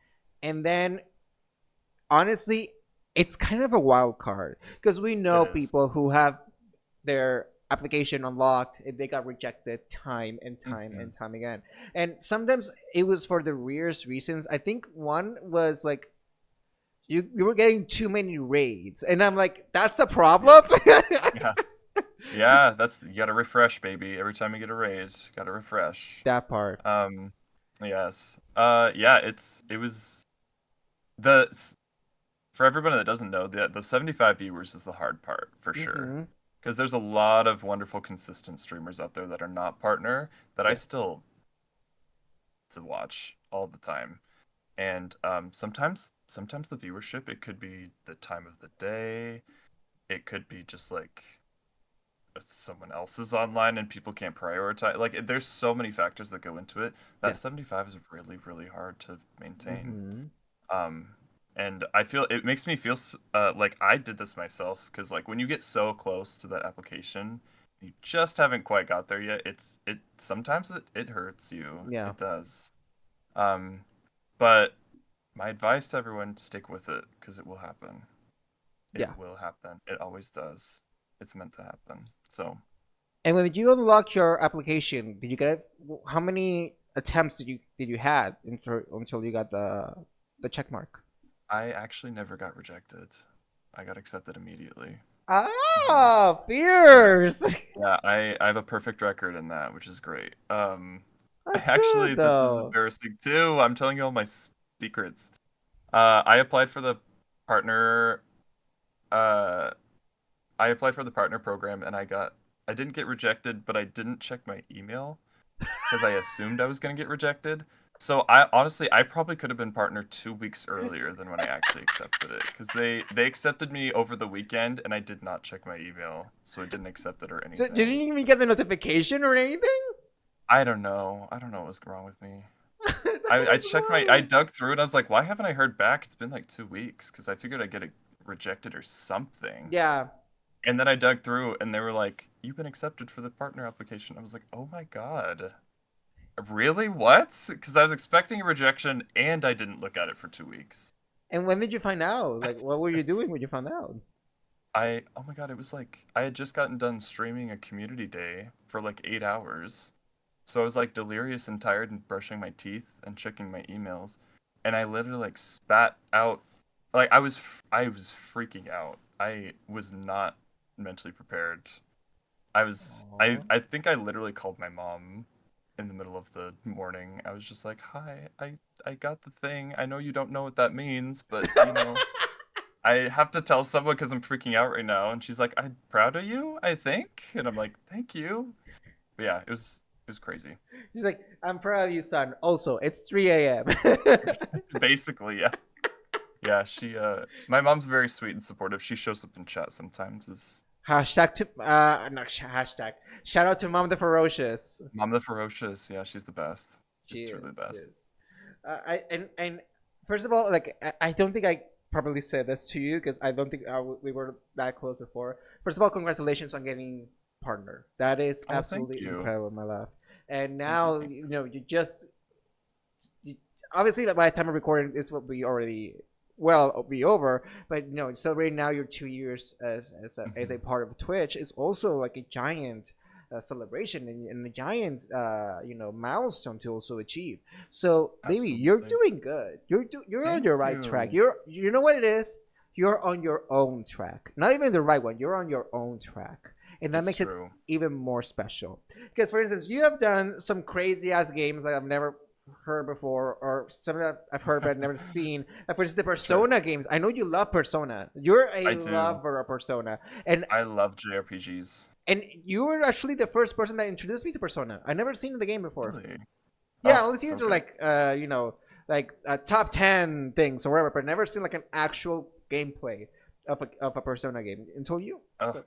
and then honestly, it's kind of a wild card because we It know is. people who have their application unlocked and they got rejected time and time Mm-hmm. and time again. And sometimes it was for the weirdest reasons. I think one was like you were getting too many raids, and I'm like, that's a Yep. problem. Yeah. Yeah. That's you gotta refresh, baby. Every time you get a raise, gotta refresh. That part. Um. Yes. Yeah. It was the for everybody that doesn't know, the 75 viewers is the hard part for sure. Mm-hmm. Because there's a lot of wonderful, consistent streamers out there that are not partner that I Yeah. still to watch all the time. And sometimes the viewership, it could be the time of the day, it could be just like someone else is online and people can't prioritize. Like there's so many factors that go into it. That Yes. 75 is really hard to maintain. Mm-hmm. Um, and I feel it makes me feel like I did this myself because like when you get so close to that application, you just haven't quite got there yet. It sometimes it hurts you. Yeah. It does. Um, but my advice to everyone, stick with it because it will happen. It Yeah. will happen. It always does. It's meant to happen. So And when you unlock your application, did you get it? How many attempts did you had until you got the check mark? I actually never got rejected. I got accepted immediately. Ah, fierce. Yeah, I have a perfect record in that, which is great. I That's actually, good this is though. embarrassing too. I'm telling you all my secrets. I applied for the partner. Uh, I applied for the partner program, and I didn't get rejected, but I didn't check my email because I assumed I was gonna get rejected. So I honestly, I probably could have been partner 2 weeks earlier than when I actually accepted it, because they accepted me over the weekend, and I did not check my email, so I didn't accept it or So you anything. didn't even get the notification or anything? I don't know. I don't know what's wrong with me. That I was checked I wild. dug through it. I was like, why haven't I heard back? It's been like 2 weeks because I figured I'd get it rejected or something. Yeah. And then I dug through and they were like, you've been accepted for the partner application. I was like, oh my God. Really? What? Because I was expecting a rejection and I didn't look at it for 2 weeks. And when did you find out? Like, what were you doing when you found out? Oh my God, it was like, I had just gotten done streaming a community day for like 8 hours. So I was like delirious and tired and brushing my teeth and checking my emails. And I literally like spat out, like I was freaking out. I was not mentally prepared. Aw. I think I literally called my mom in the middle of the morning. I was just like, "Hi, I got the thing. I know you don't know what that means, but I have to tell someone because I'm freaking out right now." And she's like, "I'm proud of you, I think." And I'm like, "Thank you." But yeah, it was crazy. She's like, I'm proud of you, son. Also, it's 3 a.m. Basically, yeah. Yeah, my mom's very sweet and supportive. She shows up in chat sometimes as Hashtag to not hashtag. Shout out to Mom the Ferocious. Mom the Ferocious. Yeah, she's the best. She She's is. truly the She best. is. And first of all, like I don't think I probably said this to you because I don't think we were that close before. First of all, congratulations on getting partner. That is Oh, thank absolutely you. incredible, my love. And Thank you, now thank you. you just you, obviously by the time of recording this will be already well be over, but celebrating now your 2 years as a Mhm. part of Twitch is also like a giant celebration and a giant milestone to also achieve. So baby, you're Absolutely. doing good. You're on Thank your right track. you. You know what it is. You're on your own track, not even the right one. You're on your own track, and that It's makes it true. even more special. Because, for instance, you have done some crazy ass games that I've never heard before, or some that I've heard but never seen. Like, for instance, the Sure. Persona games. I know you love Persona. You're a I do. lover of Persona, and I love JRPGs. and you were actually the first person that introduced me to Persona. I never seen the game before. Really? Yeah, I Oh, only seen so it to good. like like top 10 things or whatever, but never seen like an actual gameplay of a Persona game until you. Oh, So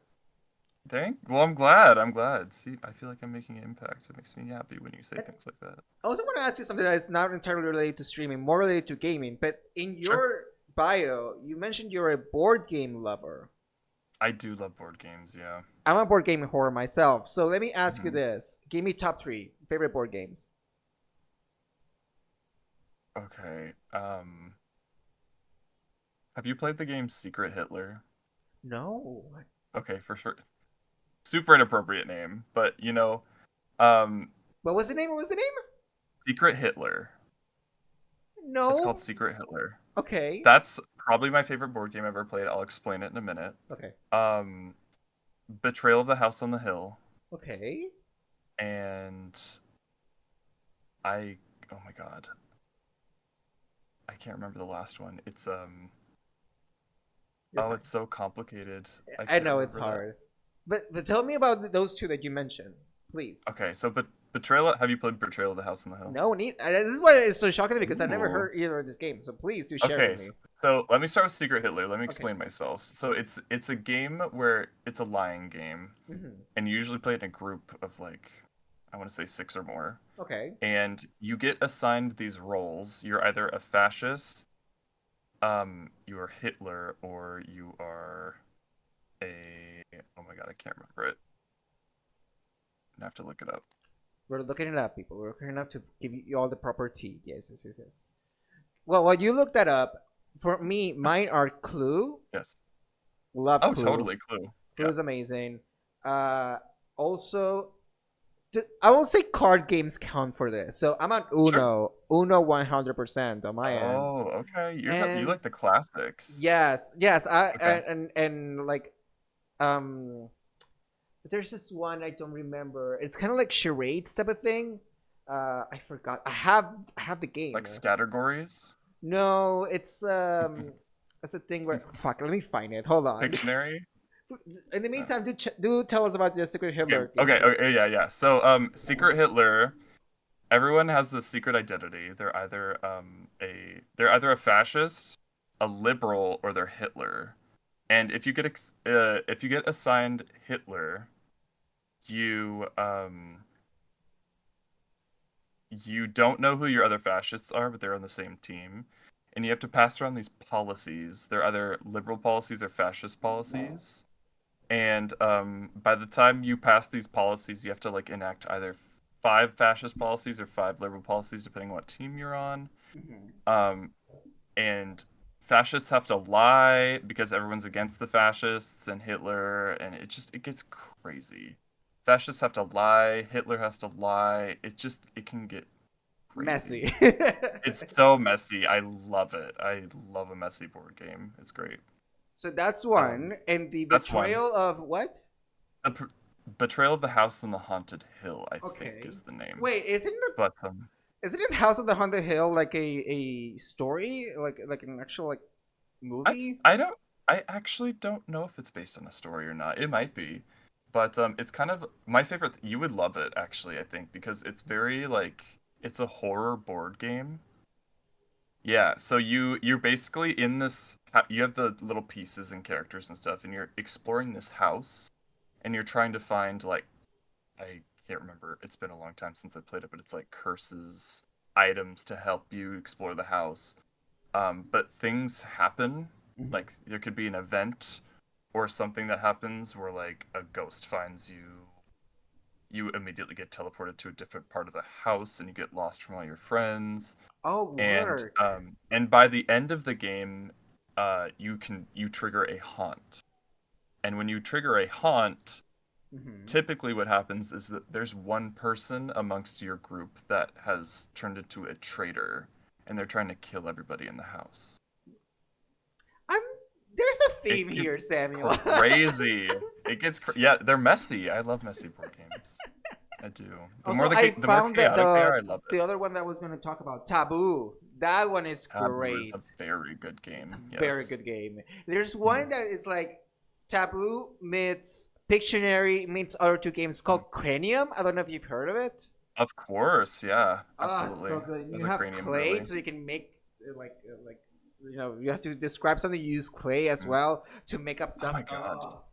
well, I'm glad. I'm glad. See, I feel like I'm making an impact. It makes me happy when you say I things like that. also want to ask you something that is not entirely related to streaming, more related to gaming. But in Sure. your bio, you mentioned you're a board game lover. I do love board games, yeah. I'm a board game whore myself. So let me ask you Mhm. this. Give me top three favorite board games. Okay. Have you played the game Secret Hitler? No. Okay, for sure. Super inappropriate name, but um, What was the name? What was the name? Secret Hitler. It's called No. Secret Hitler. Okay. That's probably my favorite board game I've ever played. I'll explain it in a minute. Okay. Um, Betrayal of the House on the Hill, Okay. and I, oh my God, I can't remember the last one. You're Oh, fine. it's so complicated. I I can't know it's remember that. hard. But tell me about those two that you mentioned, please. Okay, so have you played Betrayal of the House on the Hill? No, this is why it's so shocking to me because I never Ooh. heard either of these games. So please do share Okay, with me. so let me start with Secret Hitler. Let me Okay. explain myself. So it's a game where it's a lying game, Hmm. and you usually play in a group of like, I want to say six or more, Okay. and you get assigned these roles. You're either a fascist, you are Hitler, or you are a, oh my God, I can't remember it. I have to look it up. We're looking it up, people. We're looking it up to give you all the proper tea. Yes, yes, yes, yes. Well, while you look that up, for me, mine are Clue. Yes. Love Oh, Clue. totally, Clue. Clue Yeah. is amazing. Also, I will say card games count for this. So I'm on Sure. Uno. Uno 100% on my end. Oh, okay. You And like the classics. yes, yes. I Okay. and like But there's this one I don't remember. It's kind of like charades type of thing. I forgot. I have the game. Like categories? No, it's a thing where fuck. Let me find it. Hold on. Pictionary? In the Uh, meantime, do tell us about the Secret Okay, Hitler game, okay, please. okay, yeah, yeah. So, Secret Hitler, everyone has this secret identity. They're either a fascist, a liberal, or they're Hitler. And if you get assigned Hitler, you you don't know who your other fascists are, but they're on the same team. And you have to pass around these policies. They're either liberal policies or fascist policies. And by the time you pass these policies, you have to like enact either 5 fascist policies or 5 liberal policies, depending on what team you're on. Mhm. Um, and fascists have to lie because everyone's against the fascists and Hitler, and it gets crazy. Fascists have to lie, Hitler has to lie. It can get crazy. Messy. It's so messy. I love it. I love a messy board game. It's great. So that's Um, one, and the that's one. betrayal of what? The Betrayal of the House on the Haunted Hill, I think, Okay. is the name. Wait, But isn't it House of the Haunted Hill like a story, like an actual like I movie? I don't I actually don't know if it's based on a story or not. It might be, but it's kind of my favorite. You would love it actually, I think, because it's very like it's a horror board game. Yeah, so you're basically in this. You have the little pieces and characters and stuff, and you're exploring this house, and you're trying to find like I can't remember. It's been a long time since I played it, but it's like curses, items to help you explore the house. But things happen. Mhm. Like there could be an event or something that happens where like a ghost finds you. You immediately get teleported to a different part of the house, and you get lost from all your friends. Oh, work. And by the end of the game, you trigger a haunt. And when you trigger a haunt, Hmm. typically what happens is that there's one person amongst your group that has turned into a traitor, and they're trying to kill everybody in the house. I'm There's a It theme here, gets Samuel. crazy. Yeah, they're messy. I love messy board games. I do. Also, I The more found that chaotic they are, the I love it. the other one that I was going to talk about, Taboo. That one is Taboo is great. a very good It's a game. very Yes. good game. There's Mhm. one that is like Taboo meets Pictionary meets other two games Mhm. called Cranium. I don't know if you've heard of it. Of course, yeah, Ah, it's absolutely. so good. There's You a have cranium clay, really. so you can make like you have to describe something. You use clay as Mm. well to make up Oh stuff. my god. Oh,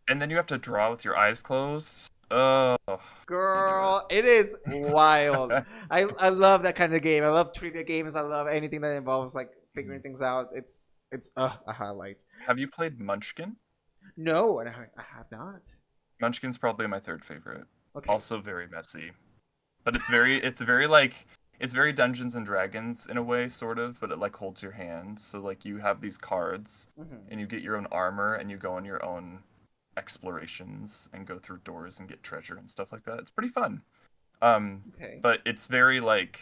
And then you have to draw with your eyes closed. Oh, can't do it. girl, it is wild. I love that kind of game. I love trivia games. I love anything that involves like figuring Mhm. things out. It's a highlight. Have you played Munchkin? No, and I have not. Munchkin's probably my third favorite. Okay. Also very messy. But it's very Dungeons and Dragons in a way, sort of, but it like holds your hand. So like you have these cards Hmm. and you get your own armor and you go on your own explorations and go through doors and get treasure and stuff like that. It's pretty fun. Um, Okay. but it's very like,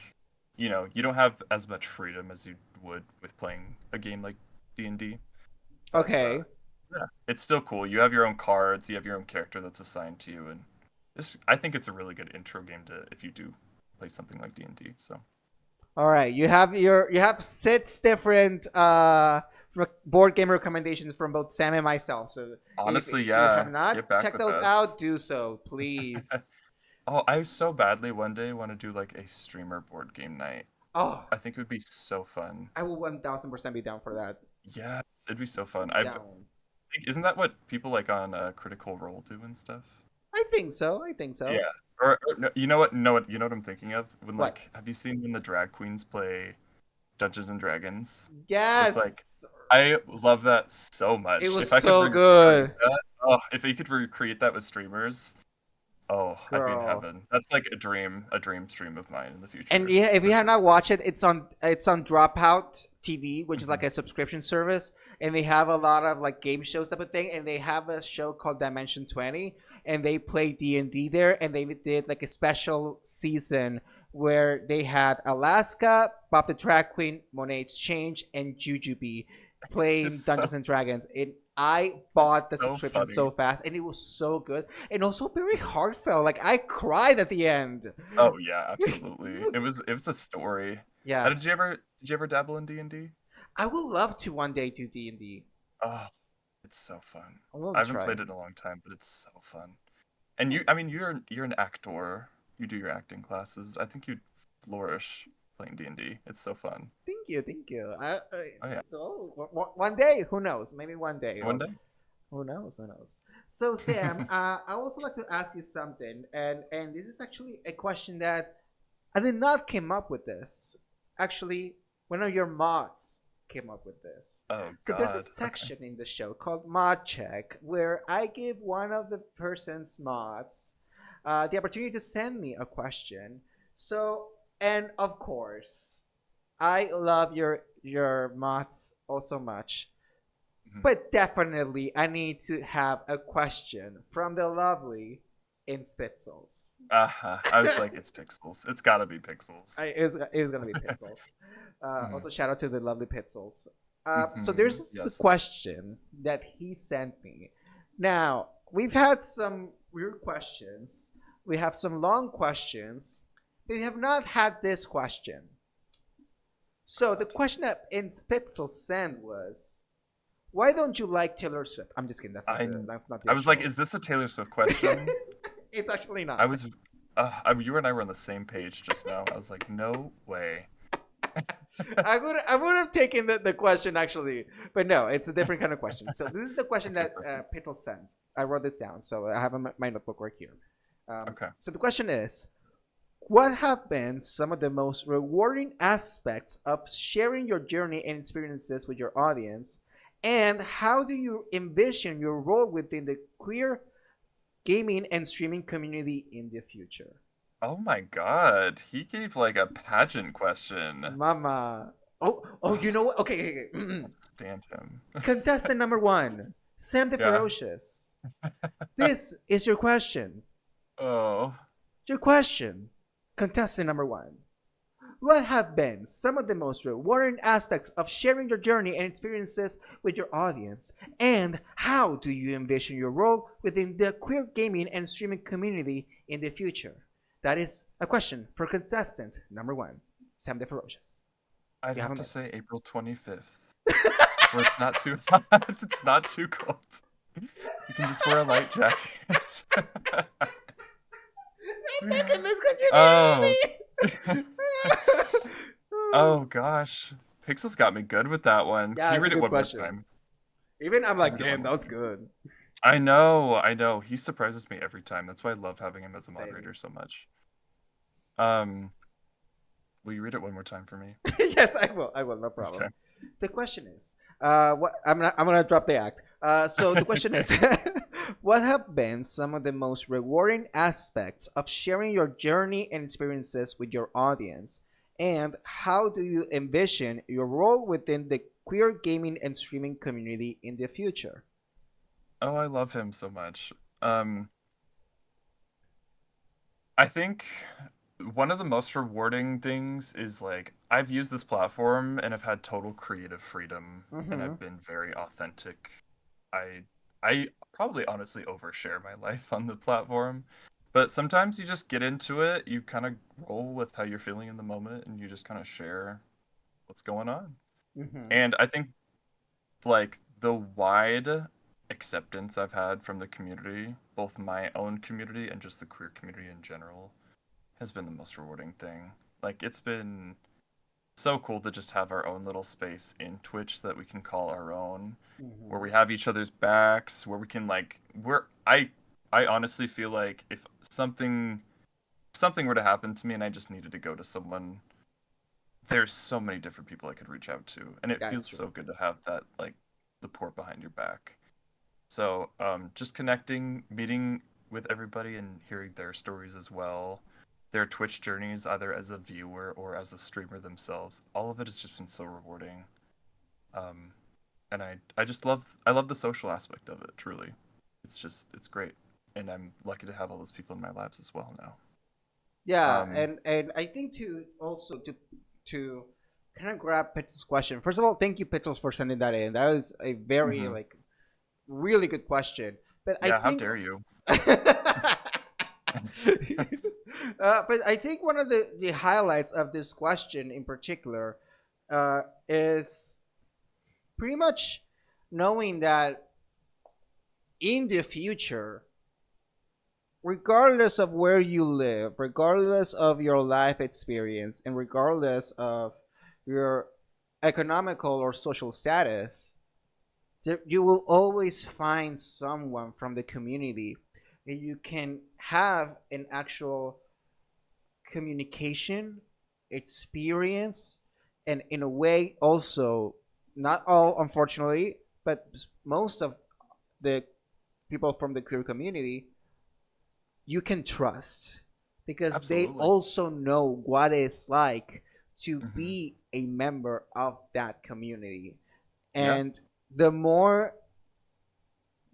you don't have as much freedom as you would with playing a game like D&D. But Okay. yeah, it's still cool. You have your own cards, you have your own character that's assigned to you, and I think it's a really good intro game to if you do play something like D&D. So All right. You have 6 different board game recommendations from both Sam and myself. So if honestly, you have yeah, get not back checked with those us. out, do so, please. Oh, I so badly one day want to do like a streamer board game night. Oh, I think it would be so fun. I will 1000% be down for that. Yes, it'd be so fun. Down. Isn't that what people like on Critical Role do and stuff? I think so. I think Yeah. so. Or no, you know what? No, you know what I'm thinking of? When What? like, have you seen when the drag queens play Dungeons and Dragons? It's like Yes. I love that so It much. was If I could so recreate good, that, oh, if you could recreate that with streamers, oh, I'd be in girl. heaven. That's like a dream stream of mine in the And future, yeah, if for you have sure. not watched it, it's on Dropout TV, which is like Mhm. a subscription service, and they have a lot of like game shows type of thing, and they have a show called Dimension 20, and they play D&D there, and they did like a special season where they had Alaska, Bob the Drag Queen, Monet Exchange, and Jujubee playing It's so Dungeons and Dragons. I That's bought the so subscription funny. so fast, and it was so good, and also very heartfelt. Like I cried at the end. Oh yeah, It absolutely. was, It was a story. yes, Did you ever dabble in D&D? I would love to one day do D&D. Oh, it's so fun. I will I haven't try. played it in a long time, but it's so fun. And you're an actor. You do your acting classes. I think you'd flourish playing D&D. It's so fun. Thank you, thank you. Oh yeah. One day, who knows? Maybe one day. One day. Who knows? Who knows? So Sam, I also like to ask you something, and this is actually a question that I did not came up with this. Actually, one of your mods came up with this. Oh So there's a God. Okay. section in the show called Mod Check where I give one of the person's mods the opportunity to send me a question. So, and of course, I love your mods also much. Mhm. But definitely, I need to have a question from the lovely in Spitzels. I was like, it's Pixels. It's gotta be Pixels. It was gonna be Pixels. Mhm. Also, shout out to the lovely Pixels. So Mhm. there's a Yes. question that he sent me. Now we've had some weird questions. We have some long questions. We have not had this question. So the God. question that in Spitzel sent was, "Why don't you like Taylor Swift?" I'm just kidding. I That's not the I was like, actual. is this a Taylor Swift question? It's actually I not. was, you and I were on the same page just now. I was like, no way. I would have taken the question actually, but no, it's a different kind of question. So this is the question Okay, that perfect. Pittel sent. I wrote this down, so I have my notebook right here. Okay. So the question is, what have been some of the most rewarding aspects of sharing your journey and experiences with your audience, and how do you envision your role within the queer gaming and streaming community in the future? Oh my God, he gave like a pageant question. Mama. Oh, you know what? Okay, okay, okay. Can't stand him. Contestant number one, Sam the Yeah. Ferocious. This is your question. Oh. Your question, contestant number one. What have been some of the most rewarding aspects of sharing your journey and experiences with your audience? And how do you envision your role within the queer gaming and streaming community in the future? That is a question for contestant number one, Sam the Ferocious. I'd You have have a to minute. say April 25th, where it's not too hot, it's not too cold. You can just wear a light jacket. I think in this country Oh. me. Oh gosh. Pixels got me good with that one. Can Yeah, you it's a read it good one more question. time? Even I'm Can you like, read it one damn, that more was time? good. I know. He surprises me every time. That's why I love having him as a Same. moderator so much. Um, will you read it one more time for me? Yes, I will. I will. No Okay. problem. The question is, what I'm gonna drop the act. So the question is, Okay. what have been some of the most rewarding aspects of sharing your journey and experiences with your audience, and how do you envision your role within the queer gaming and streaming community in the future? Oh, I love him so much. Um, I think one of the most rewarding things is like I've used this platform and I've had total creative freedom and Mm-hmm. I've been very authentic. I I probably honestly overshare my life on the platform, but sometimes you just get into it, you kind of roll with how you're feeling in the moment and you just kind of share what's going on. Mm-hmm. And I think like the wide acceptance I've had from the community, both my own community and just the queer community in general, has been the most rewarding thing. Like it's been so cool to just have our own little space in Twitch that we can call our own, where Mm-hmm. we have each other's backs, where we can like we're I honestly feel like if something were to happen to me and I just needed to go to someone, there's so many different people I could reach out to, and it That's feels true. so good to have that like support behind your back. So, just connecting, meeting with everybody and hearing their stories as well, their Twitch journeys, either as a viewer or as a streamer themselves, all of it has just been so rewarding. Um, and I love the social aspect of it, truly. It's great. And I'm lucky to have all those people in my lives as well now. Yeah, Um, and I think to also to kind of grab Pitzel's question. First of all, thank you, Pitzels, for sending that in. That was a very mhm. like really good question. But I Yeah, how think dare you? but I think one of the highlights of this question in particular is pretty much knowing that in the future, regardless of where you live, regardless of your life experience, and regardless of your economical or social status, you will always find someone from the community that you can have an actual communication experience, and in a way also, not all unfortunately, but most of the people from the queer community you can trust, because they Absolutely. also know what it's like to Hmm. be a member of that community. Yeah, And the more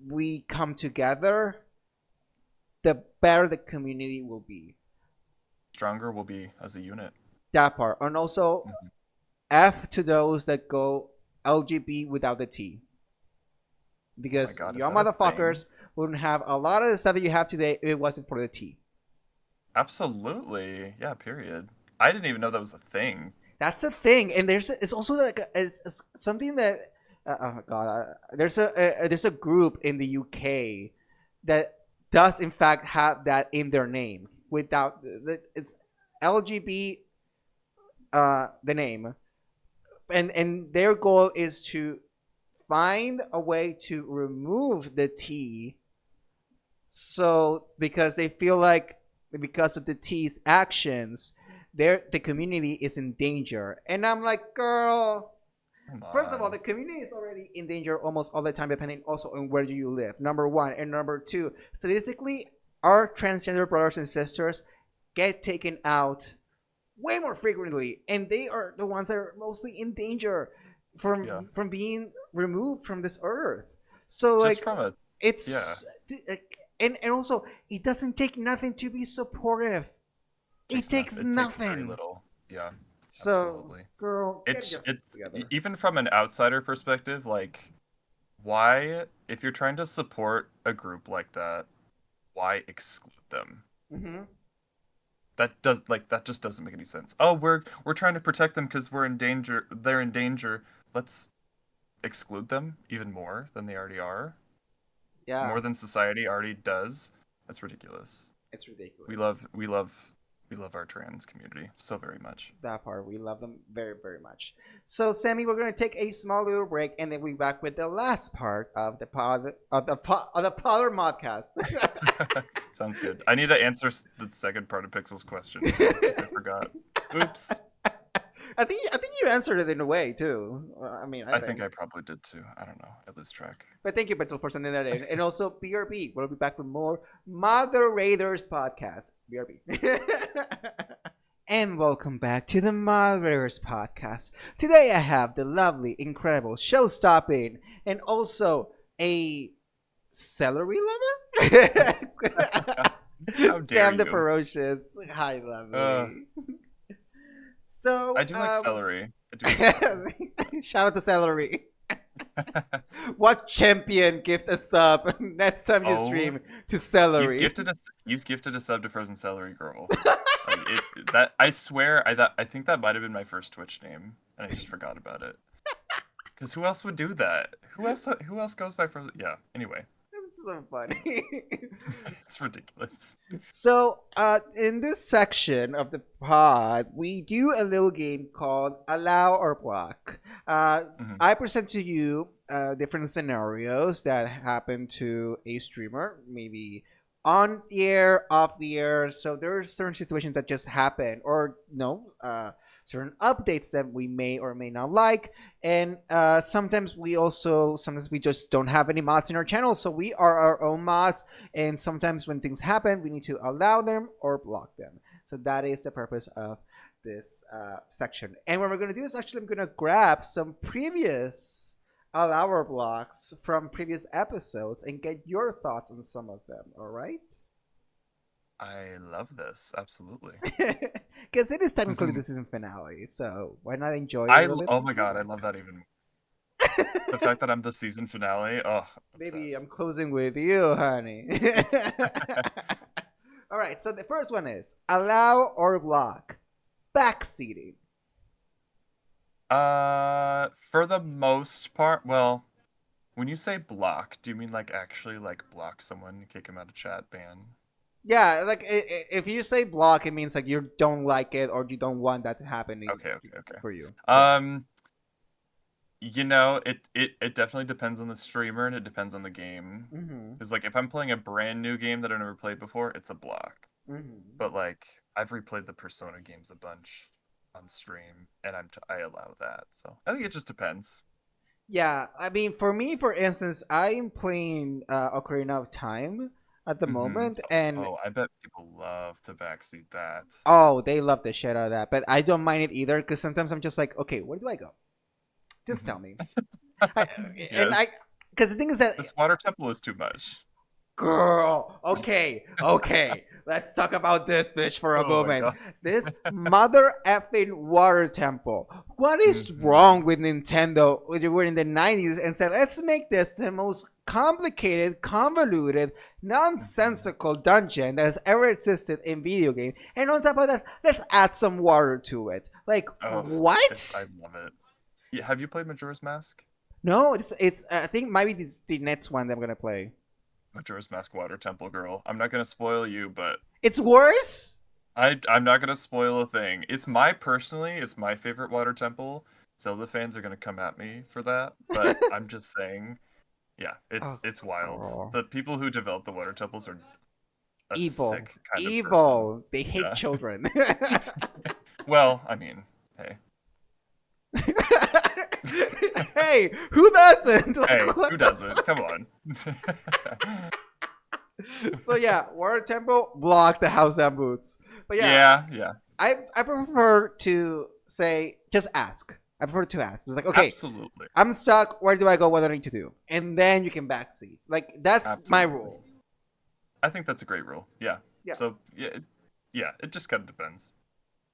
we come together, the better the community will be. stronger we'll be as a unit. That part. And also, Hmm. F to those that go LGB without the T. Oh my Because God, is y'all that a thing? motherfuckers wouldn't have a lot of the stuff that you have today if it wasn't for the T. Absolutely. Yeah, period. I didn't even know that was a thing. That's the thing, and it's also like it's something that oh god, there's a group in the UK that does in fact have that in their name without it's LGB the name, and their goal is to find a way to remove the T, so because they feel like because of the T's actions, the community is in danger. And I'm like, girl, Come first of all, on. the community is already in danger almost all the time, depending also on where you live. Number one, and number two, statistically, our transgender brothers and sisters get taken out way more frequently, and they are the ones that are mostly in danger Yeah. from being removed from this earth. So Just like from a yeah. it's and also it doesn't take nothing to be supportive. It Takes not takes it takes very nothing. little. Yeah. So Absolutely. girl, get It's yourself together. even from an outsider perspective, like why if you're trying to support a group like that, why exclude them? Mm-hmm. That just doesn't make any sense. Oh, we're trying to protect them because we're in danger. They're in danger. Let's exclude them even more than they already are. Yeah, More than society already does. That's ridiculous. it's We ridiculous. love we love we love our trans community so very much. That part, we love them very, very much. So, Sammy, we're gonna take a small little break, and then we'll be back with the last part of the Potter Modcast. Sounds good. I need to answer the second part of Pixel's question too, because I forgot. Oops. I think you answered it in a way too. I mean, I I think think. I probably did too. I don't know. I lose track. But thank you, Pencil, for sending that in. And also, BRB. We'll be back with more ModRaiders podcast. BRB. And welcome back to the ModRaiders podcast. Today I have the lovely, incredible, show stopping, and also a celery lover? How dare Sam the you? Ferocious. Hi, Uh, lovely. So, I do like celery. I do like celery. shout out to Celery. What champion gift a sub next time you Oh, stream to Celery? he's gifted a sub to Frozen Celery Girl. Like that I swear I think that might have been my first Twitch name and I just forgot about it. Cuz who else would do that? Who else goes by Frozen? Yeah, anyway. It's so funny. It's ridiculous. So, in this section of the pod, we do a little game called Allow or Block. Hmm. I present to you different scenarios that happen to a streamer, maybe on the air, off the air. So there's certain situations that just happen, or no, certain updates that we may or may not like, and sometimes we just don't have any mods in our channel, so we are our own mods, and sometimes when things happen we need to allow them or block them. So that is the purpose of this section. And what we're going to do is actually I'm going to grab some previous allower blocks from previous episodes and get your thoughts on some of them. All right. I love this. Absolutely. Because it is technically the season finale, so why not enjoy it a little bit Oh my god, I more? love that even. The fact that I'm the season finale, oh, Baby, I'm obsessed. closing with you, honey. All right, so the first one is allow or block backseating. For the most part, well, when you say block, do you mean like actually like block someone, kick him out of chat, ban? Yeah, like if you say block, it means like you don't like it or you don't want that to happen Okay, okay, okay. for you. Yeah. Um, it definitely depends on the streamer and it depends on the game. Mm-hmm. Because like if I'm playing a brand new game that I've never played before, it's a block. Mm-hmm. But like I've replayed the Persona games a bunch on stream, and I allow that. So I think it just depends. Yeah, I mean, for me, for instance, I am playing Ocarina of Time at the Hmm. moment, and Oh, I bet people love to backseat that. oh, they love the shit out of that. But I don't mind it either because sometimes I'm just like, okay, where do I go? Just tell Hmm. me. I, and I, Yes, because the thing is that this water temple is too much. girl, okay, let's talk about this bitch for a Oh my moment. god. This mother effing water temple. What is wrong Hmm. with Nintendo? We're in the 90s and said, let's make this the most complicated, convoluted, Hmm. nonsensical dungeon that has ever existed in video game. And on top of that, let's add some water to it. Like, Oh, I what? love it. Yeah, have you played Majora's Mask? No, it's I think maybe it's the next one that I'm gonna play. Majora's Mask Water Temple girl. I'm not gonna spoil you, but It's worse? I'm not gonna spoil a thing. It's my favorite water temple. Zelda fans are gonna come at me for that, but I'm just saying, yeah, Oh, it's wild. girl. The people who develop the water temples are a Evil. sick kind of person. Evil. They hate Yeah. children. Well, I mean, hey. Hey, who doesn't? Hey, Like, who what the doesn't? fuck? Come on. So yeah, Water Temple, block the house and boots. But yeah, Yeah, yeah. I prefer to say just ask. I prefer to ask. It's like, okay, Absolutely. I'm stuck. Where do I go? What do I need to do? And then you can backseat. Like that's my Absolutely. rule. I think that's a great rule. Yeah. Yeah. So, yeah, it just kind of depends.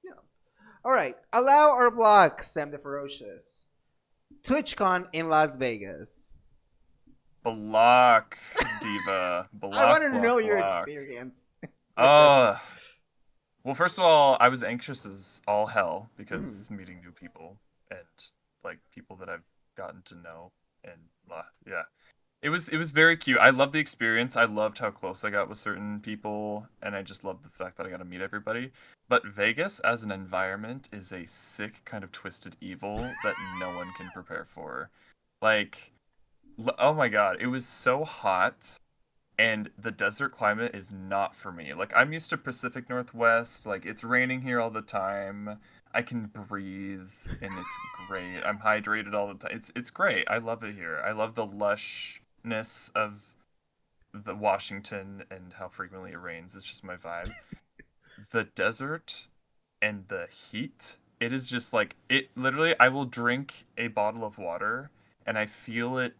Yeah. All right. Allow or block Sam the Ferocious. TwitchCon in Las Vegas. Block, Diva. I want Block, to know block, your block. experience with this. Uh, well, first of all, I was anxious as all hell Mhm. because meeting new people and like people that I've gotten to know and yeah. It was very cute. I loved the experience. I loved how close I got with certain people, and I just loved the fact that I got to meet everybody. But Vegas as an environment is a sick kind of twisted evil that no one can prepare for. Like, oh my God, it was so hot, and the desert climate is not for me. Like, I'm used to Pacific Northwest. Like, it's raining here all the time. I can breathe, and it's great. I'm hydrated all the time. It's great. I love it here. I love the lushness of the Washington and how frequently it rains. It's just my vibe. The desert and the heat, it is just like it literally I will drink a bottle of water and I feel it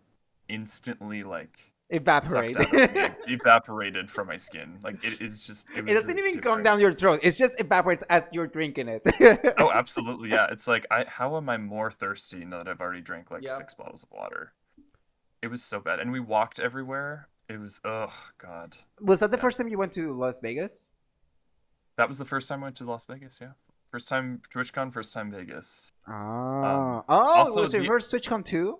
instantly like sucked Evaporate. out of me, evaporated from my skin. Like it It was doesn't a even come different. down your throat. It just evaporates as you're drinking it. Oh, absolutely, yeah. It's like how am I more thirsty now that I've already drank like Yeah. 6 bottles of water? It was so bad, and we walked everywhere. It was oh god, Was that the yeah. first time you went to Las Vegas? That was the first time I went to Las Vegas. Yeah, first time TwitchCon, first time Vegas. Ah. Oh, Also was your the first TwitchCon too?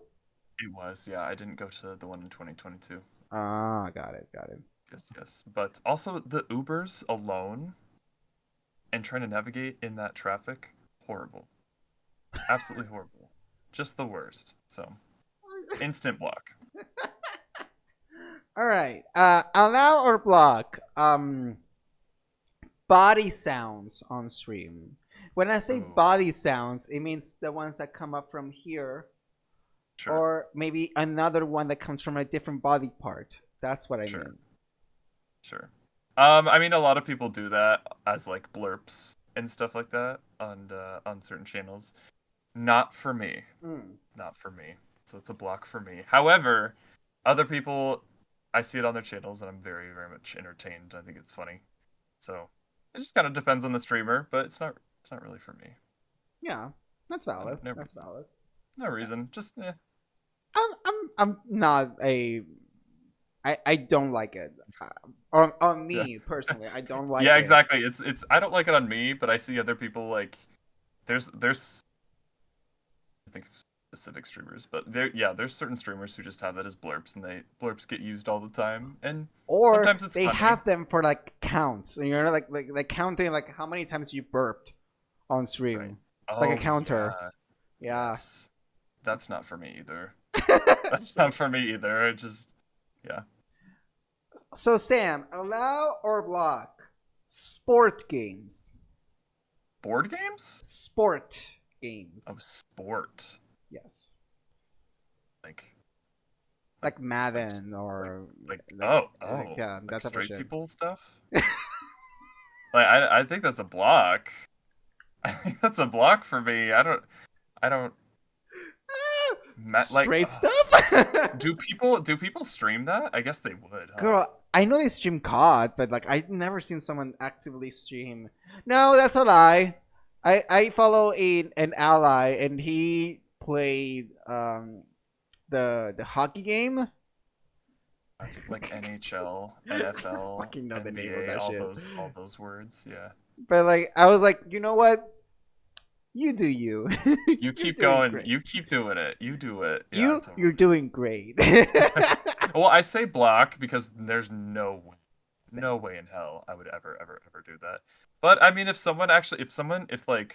it was yeah. I didn't go to the one in 2022. Ah, got it, got it. Yes, yes. But also the Ubers alone and trying to navigate in that traffic, horrible. Absolutely horrible. Just the worst. So, instant block. All right. Allow or block body sounds on stream. When I say Ooh, body sounds, it means the ones that come up from here, sure, or maybe another one that comes from a different body part. That's what I sure, mean. sure. I mean, a lot of people do that as like blurps and stuff like that on certain channels. Not for me. Mm. Not for me. So it's a block for me. However, other people, I see it on their channels, and I'm very, very much entertained. I think it's funny. So it just kind of depends on the streamer, but it's not really for me. Yeah, that's No, valid. no That's reason. valid. No reason. Just I'm not a. I don't like it. On Yeah. me personally, I don't like Yeah, it. exactly. It's I don't like it on me, but I see other people like there's I think specific streamers, but there's certain streamers who just have that as blurps, and they blurps get used all the time, and Or sometimes it's they funny. have them for like counts. You know, like counting like how many times you burped on stream, Right. like a Oh counter. yeah, Yeah. yes. That's not for me either. That's not for me either. It just yeah. So Sam, allow or block sport games? Board games? Sport games. Oh, sport. Yes. Like Like Madden or like yeah, like that type of straight shit. people stuff. Like I think that's a block. I think that's a block for me. I don't like Straight stuff? do people stream that? I guess they would, huh? Girl, I know they stream COD, but like I've never seen someone actively stream. No, that's a lie. I follow an ally and he played the hockey game. Like NHL, NFL, Fucking know the name of NBA, that all shit. those words, yeah. But like I was like, you know what? You do you. You You're keep doing going, great. you keep doing it. You do it. Yeah, totally. You're doing great. Well, I say block because there's no way in hell I would ever do that. But I mean, if like,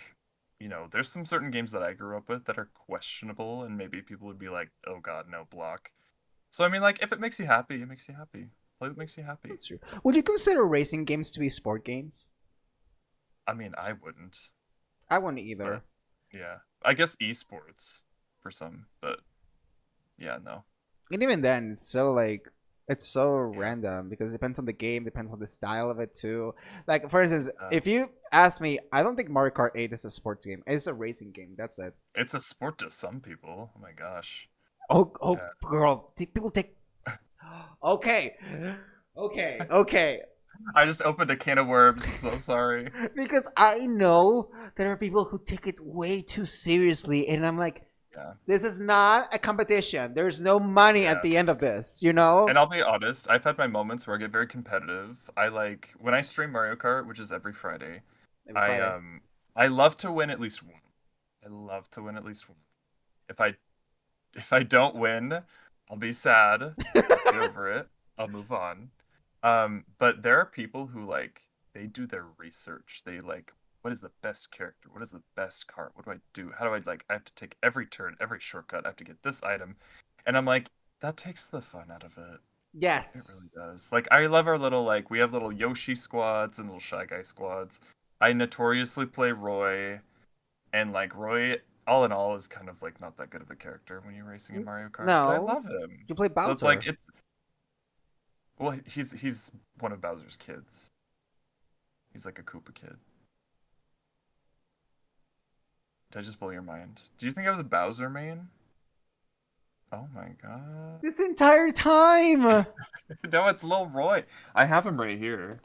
you know, there's some certain games that I grew up with that are questionable, and maybe people would be like, oh god, no, block. So I mean, like, if it makes you happy, it makes you happy. Play what makes you happy. That's true. Would you consider racing games to be sport games? I mean, I wouldn't. I wouldn't either. But, yeah, I guess esports for some, but yeah, no. And even then, it's so random because it depends on the game, depends on the style of it too. Like for instance, if you ask me, I don't think Mario Kart 8 is a sports game. It's a racing game. That's it. It's a sport to some people. Oh my gosh. Oh, Yeah. girl, people take. Okay, okay. I just opened a can of worms. I'm so sorry. Because I know there are people who take it way too seriously, and I'm like, Yeah. this is not a competition. There's no money at the end of this, you know? And I'll be honest, I've had my moments where I get very competitive. I like when I stream Mario Kart, which is every Friday. I love to win at least one. I love to win at least once. If I don't win, I'll be sad. I'll get over it. I'll move on. But there are people who like they do their research. They like, what is the best character? What is the best card? What do I do? How do I like? I have to take every turn, every shortcut. I have to get this item, and I'm like, that takes the fun out of it. Yes. It really does. Like I love our little like we have little Yoshi squads and little Shy Guy squads. I notoriously play Roy, and like Roy, all in all, is kind of like not that good of a character when you're racing in Mario Kart. No, but I love him. You play Bowser. So it's like well, he's one of Bowser's kids. He's like a Koopa kid. Did I just blow your mind? Do you think I was a Bowser main? Oh my god. This entire time. No, it's Lil Roy. I have him right here.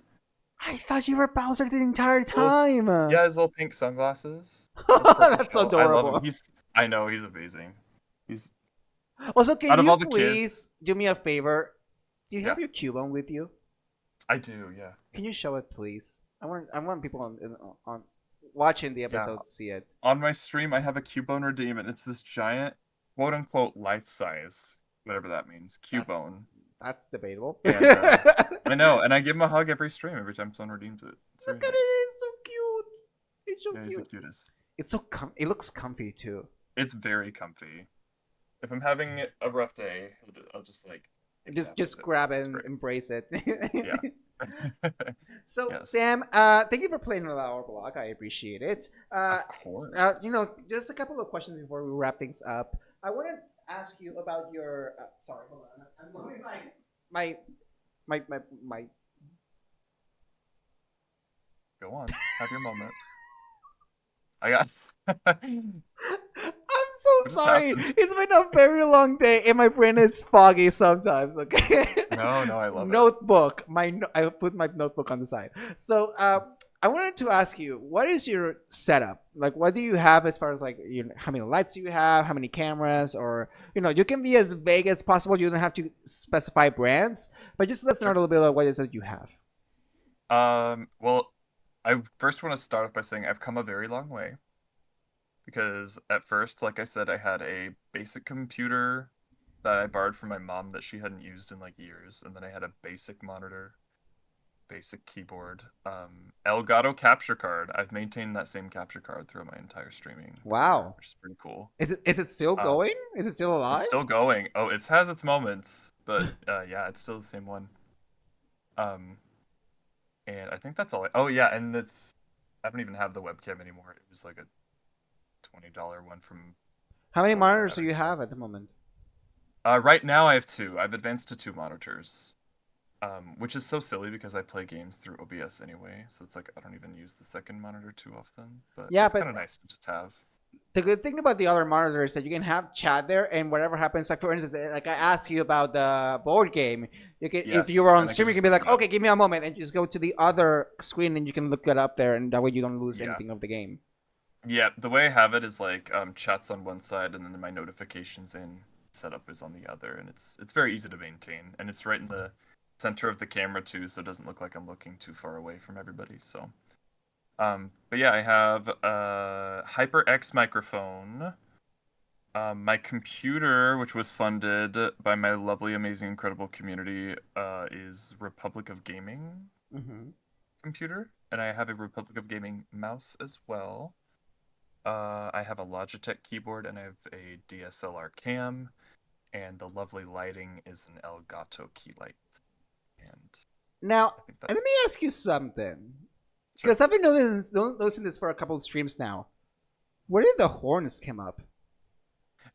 I thought you were Bowser the entire time. Yeah, his little pink sunglasses. That's adorable. I love him. I know, he's amazing. He's Also, can out of you all the please do me a favor? Do you have Yeah. your Cubone with you? I do, yeah. Can you show it, please? I want people on watching the episode to see it. On my stream, I have a Cubone redeem, and it's this giant, quote unquote, life size, whatever that means, Cubone. That's debatable. And, I know, and I give him a hug every stream, every time someone redeems it. Look at it, it's so cute. It's so Yeah, cute. he's the cutest. It's so it looks comfy too. It's very comfy. If I'm having a rough day, I'll just like Just grab it and embrace it. Yeah. So Yes. Sam, thank you for playing with our blog. I appreciate it. Of course. You know, just a couple of questions before we wrap things up. I want to ask you about your. Sorry, hold on. I'm moving my. Go on. Have your moment. I got. I'm so just sorry. happened? It's been a very long day, and my brain is foggy sometimes. Okay. No, I love it. Notebook. I put my notebook on the side. So, I wanted to ask you, what is your setup? Like, what do you have as far as like, how many lights do you have? How many cameras? Or you can be as vague as possible. You don't have to specify brands, but just let's know a Sure. little bit about what it is that you have. Well, I first want to start off by saying I've come a very long way because at first, like I said, I had a basic computer that I borrowed from my mom that she hadn't used in like years, and then I had a basic monitor, basic keyboard, Elgato capture card. I've maintained that same capture card through my entire streaming career, Wow. which is pretty cool. Is it still Um, going? Is it still it's alive? still going. Oh, it has its moments, but yeah, it's still the same one. Um, and I think that's all. Oh yeah, and it's I don't even have the webcam anymore. It was like a $20 one from How many somewhere. monitors I do don't you even know. have at the moment? Right now I have two. I've advanced to two monitors, which is so silly because I play games through OBS anyway. So it's like I don't even use the second monitor too often. But Yeah, it's kind but of nice to just have. the good thing about the other monitor is that you can have chat there, and whatever happens, like for instance, like I asked you about the board game, you can if you Yes, were on and I could stream, you can just be look like, it up. okay, give me a moment, and just go to the other screen, and you can look it up there, and that way you don't lose Yeah, anything of the game. yeah. The way I have it is like chats on one side, and then my notifications in setup is on the other, and it's very easy to maintain, and it's right in the center of the camera too, so it doesn't look like I'm looking too far away from everybody. So. But yeah, I have a HyperX microphone. My computer, which was funded by my lovely, amazing, incredible community, is Republic of Gaming Hmm. computer, and I have a Republic of Gaming mouse as well. I have a Logitech keyboard, and I have a DSLR cam, and the lovely lighting is an Elgato key light. And Now, I think that let me ask you something, sure. because I've been noticing this for a couple of streams now. Where did the horns come up?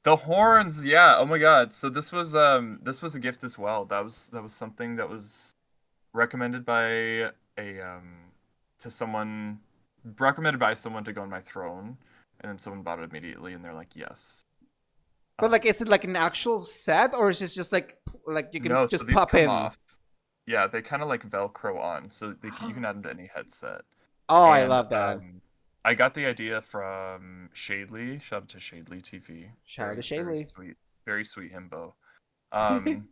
The horns, yeah. Oh my God. So this was a gift as well. That was something that was recommended by a to someone recommended by someone to go on my throne, and then someone bought it immediately, and they're like, yes. But Um, like, is it like an actual set, or is it just like you can no, so just these pop come in? off. Yeah, they kind of like Velcro on, so you can add them to any headset. Oh, I And love that. I got the idea from Shadley. Shout out to Shadley TV. Shout out to Very Shaylee. sweet, very sweet himbo. Um,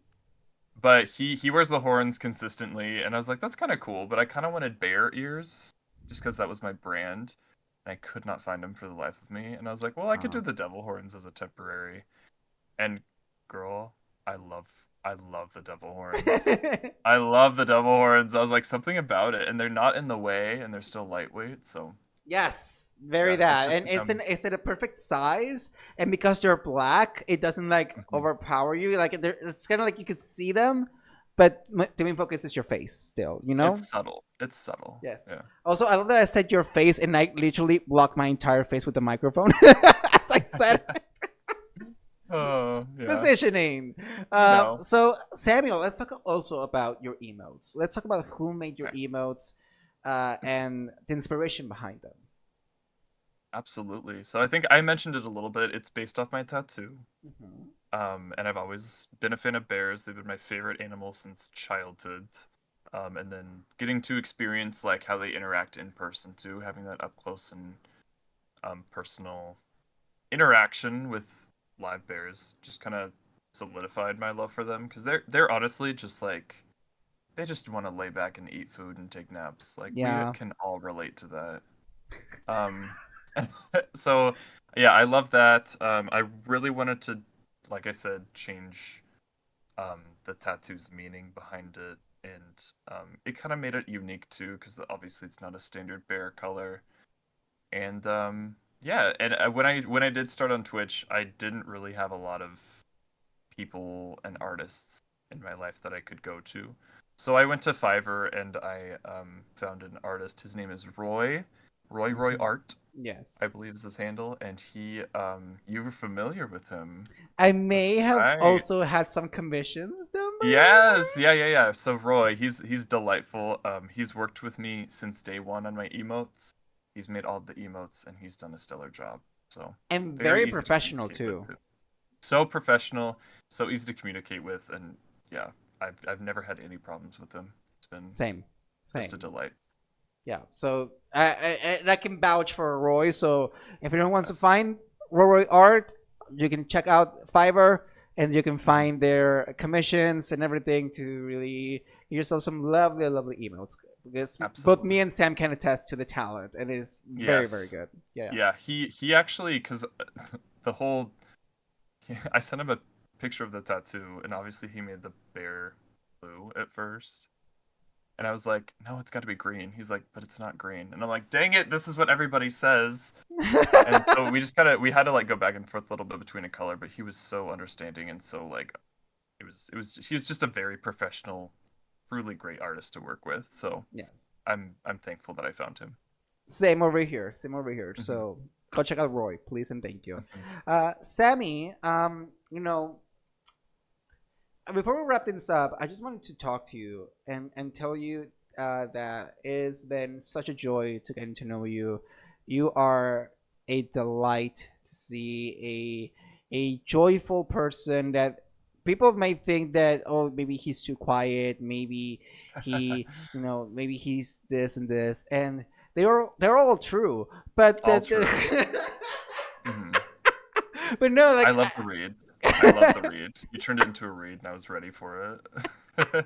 but he wears the horns consistently, and I was like, that's kind of cool. But I kind of wanted bear ears, just because that was my brand, and I could not find them for the life of me. And I was like, well, I could do Oh. the devil horns as a temporary. And girl, I love I love the devil horns. I love the devil horns. I was like something about it, and they're not in the way, and they're still lightweight. So Yes, very yeah, it's that, just and become. it's at a perfect size, and because they're black, it doesn't like Mhm. overpower you. Like it's kind of like you could see them, but the main focus is your face still. You know. It's subtle. It's subtle. Yes. Yeah. Also, I love that I said your face, and I literally blocked my entire face with the microphone as I said it. Oh yeah. Positioning. You know. So Samuel, let's talk also about your emotes. Let's talk about who made your Okay. emotes, and the inspiration behind them. Absolutely. So I think I mentioned it a little bit. It's based off my tattoo. Hmm. And I've always been a fan of bears. They've been my favorite animal since childhood. And then getting to experience like how they interact in person too, having that up close and personal interaction with live bears just kind of solidified my love for them because they're honestly just like they just want to lay back and eat food and take naps. Like we Yeah. can all relate to that. Um, so yeah, I love that. I really wanted to, like I said, change the tattoo's meaning behind it, and it kind of made it unique too, because obviously it's not a standard bear color. And yeah, and when I did start on Twitch, I didn't really have a lot of people and artists in my life that I could go to. So I went to Fiverr and I found an artist. His name is Roy Mhm. Art, I Yes. believe is his handle, and he you were familiar with him. I may That's have right. also had some commissions done by Yes, yeah, yeah, yeah. So Roy, he's delightful. He's worked with me since day one on my emotes. He's made all the emotes, and he's done a stellar job. So and very very easy to professional communicate with too. too. So professional, so easy to communicate with, and yeah, I've never had any problems with him. It's been Same. just a Same. delight. Yeah. So I can vouch for Roy. So if anyone wants to Yes. find Roy art, you can check out Fiverr, and you can Mhm. find their commissions and everything to really get yourself some lovely, lovely emotes. Because both Absolutely. me and Sam can attest to the talent. It is very, very Yes. good. Yeah. Yeah. He actually because the whole I sent him a picture of the tattoo, and obviously he made the bear blue at first. And I was like, no, it's got to be green. He's like, but it's not green. And I'm like, dang it, this is what everybody says. And so we just we had to like go back and forth a little bit between a color, but he was so understanding and so like he was just a very professional, truly great artist to work with. So Yes. I'm thankful that I found him. Same over here. Same over here. Hmm. So go check out Roy, please, and thank you. Hmm. Sammy, before we wrap things up, I just wanted to talk to you and tell you that it's been such a joy to getting to know you. You are a delight to see a joyful person that people may think that, oh, maybe he's too quiet, maybe he maybe he's this and this, and they're all true, but All true. the Hmm. but no, I like love the read. I love the read. You turned it into a read, and I was ready for it.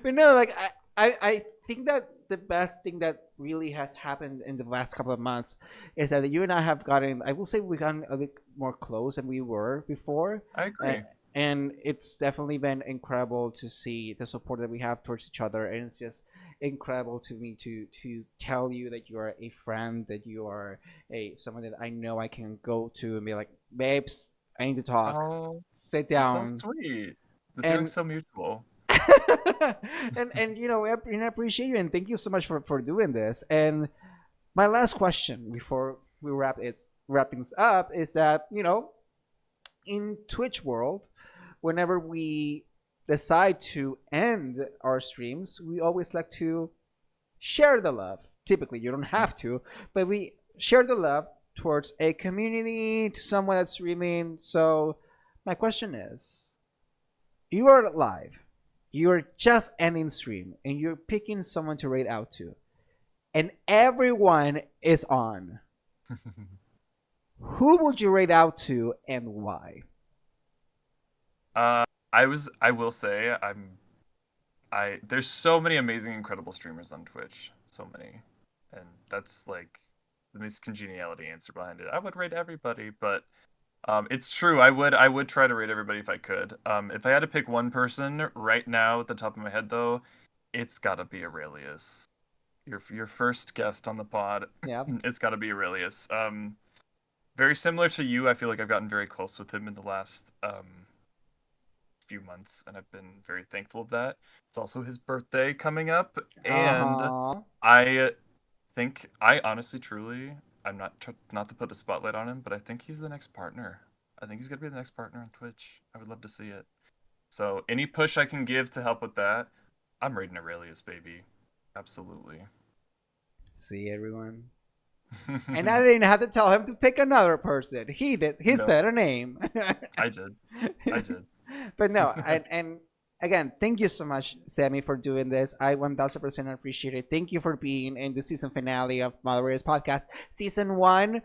but no, like I think that the best thing that really has happened in the last couple of months is that you and I have gotten, I will say, we've gotten a little more close than we were before. I uh, agree. and it's definitely been incredible to see the support that we have towards each other, and it's just incredible to me to tell you that you are a friend, that you are a someone that I know I can go to and be like, babes, I need to talk, Oh, sit that's so down. sweet. The And feeling's so mutual. and I appreciate you and thank you so much for doing this. And my last question before we wrap things up is that in Twitch world, whenever we decide to end our streams, we always like to share the love. Typically, you don't have to, but we share the love towards a community, to someone that's streaming. So my question is, you are live, you're just ending stream, and you're picking someone to raid out to, and everyone is on. Who would you raid out to and why? I will say I there's so many amazing, incredible streamers on Twitch. So many. And that's like the most congeniality answer behind it. I would rate everybody, but it's true. I would try to rate everybody if I could. If I had to pick one person right now at the top of my head though, it's gotta be Aurelius. Your first guest on the pod. Yeah. It's gotta be Aurelius. Very similar to you, I feel like I've gotten very close with him in the last few months, and I've been very thankful of that. It's also his birthday coming up, Uh and huh. I think I honestly, truly, I'm not to put a spotlight on him, but I think he's the next partner. I think he's gonna be the next partner on Twitch. I would love to see it. So any push I can give to help with that, I'm raiding Aurelius, baby. Absolutely. See everyone. And I didn't have to tell him to pick another person. He did. He No, said a name. I did. I did. But no, and again, thank you so much, Sammy, for doing this. I 1000% appreciate it. Thank you for being in the season finale of ModRaiders podcast, season one.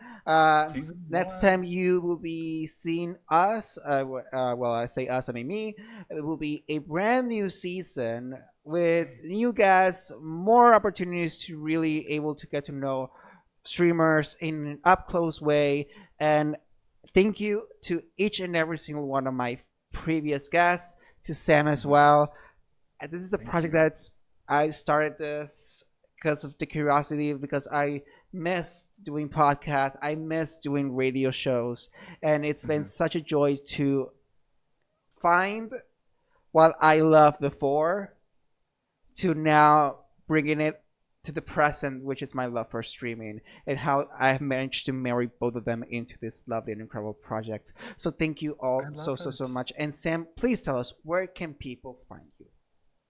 Season Next one. time you will be seeing us. Well, I say us, I mean me. It will be a brand new season with new guests, more opportunities to really able to get to know streamers in an up close way. And thank you to each and every single one of my previous guests, to Sam as Mhm. well. This is a Thank project you. that's I started this because of the curiosity, because I miss doing podcasts, I miss doing radio shows, and it's been Hmm. such a joy to find what I loved before to now bringing it to the present, which is my love for streaming, and how I've managed to marry both of them into this lovely and incredible project. So thank you I all love so it. much. And Sam, please tell us, where can people find you?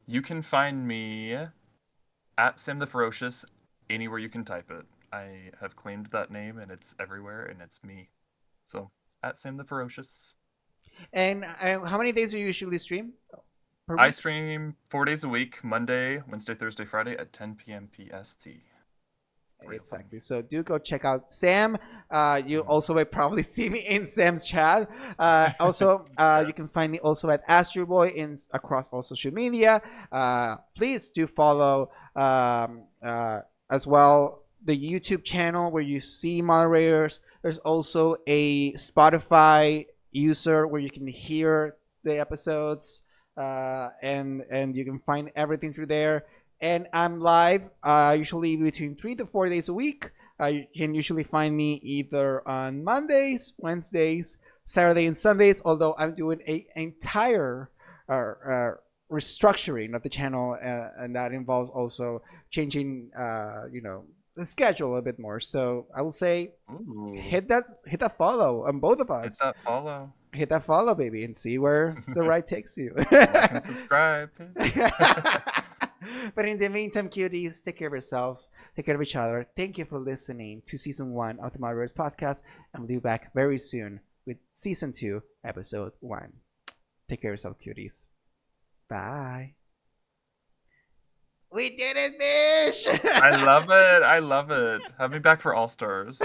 You can find me at SamTheFerocious anywhere you can type it. I have claimed that name and it's everywhere and it's me. So at SamTheFerocious. And how many days do you usually stream per I week? stream 4 days a week, Monday, Wednesday, Thursday, Friday at 10 p.m. PST. real thing. Exactly. So do go check out Sam. You also will probably see me in Sam's chat. Also, you can Yes. find me also at Asdruboi in across all social media. Please do follow as well the YouTube channel where you see moderators. There's also a Spotify user where you can hear the episodes, and you can find everything through there. And I'm live usually between 3 to 4 days a week. You can usually find me either on Mondays, Wednesdays, Saturday, and Sundays. Although I'm doing a entire restructuring of the channel, and that involves also changing, the schedule a bit more. So I will say, Ooh. hit that follow on both of Hit us. that follow. Hit that follow, baby, and see where the ride takes you. Like and subscribe. But in the meantime, cuties, take care of yourselves, take care of each other. Thank you for listening to season 1 of the ModRaiders podcast, and we'll be back very soon with season 2, episode 1. Take care of yourself, cuties. Bye. We did it, Fish! I love it. I love it. Have me back for All Stars.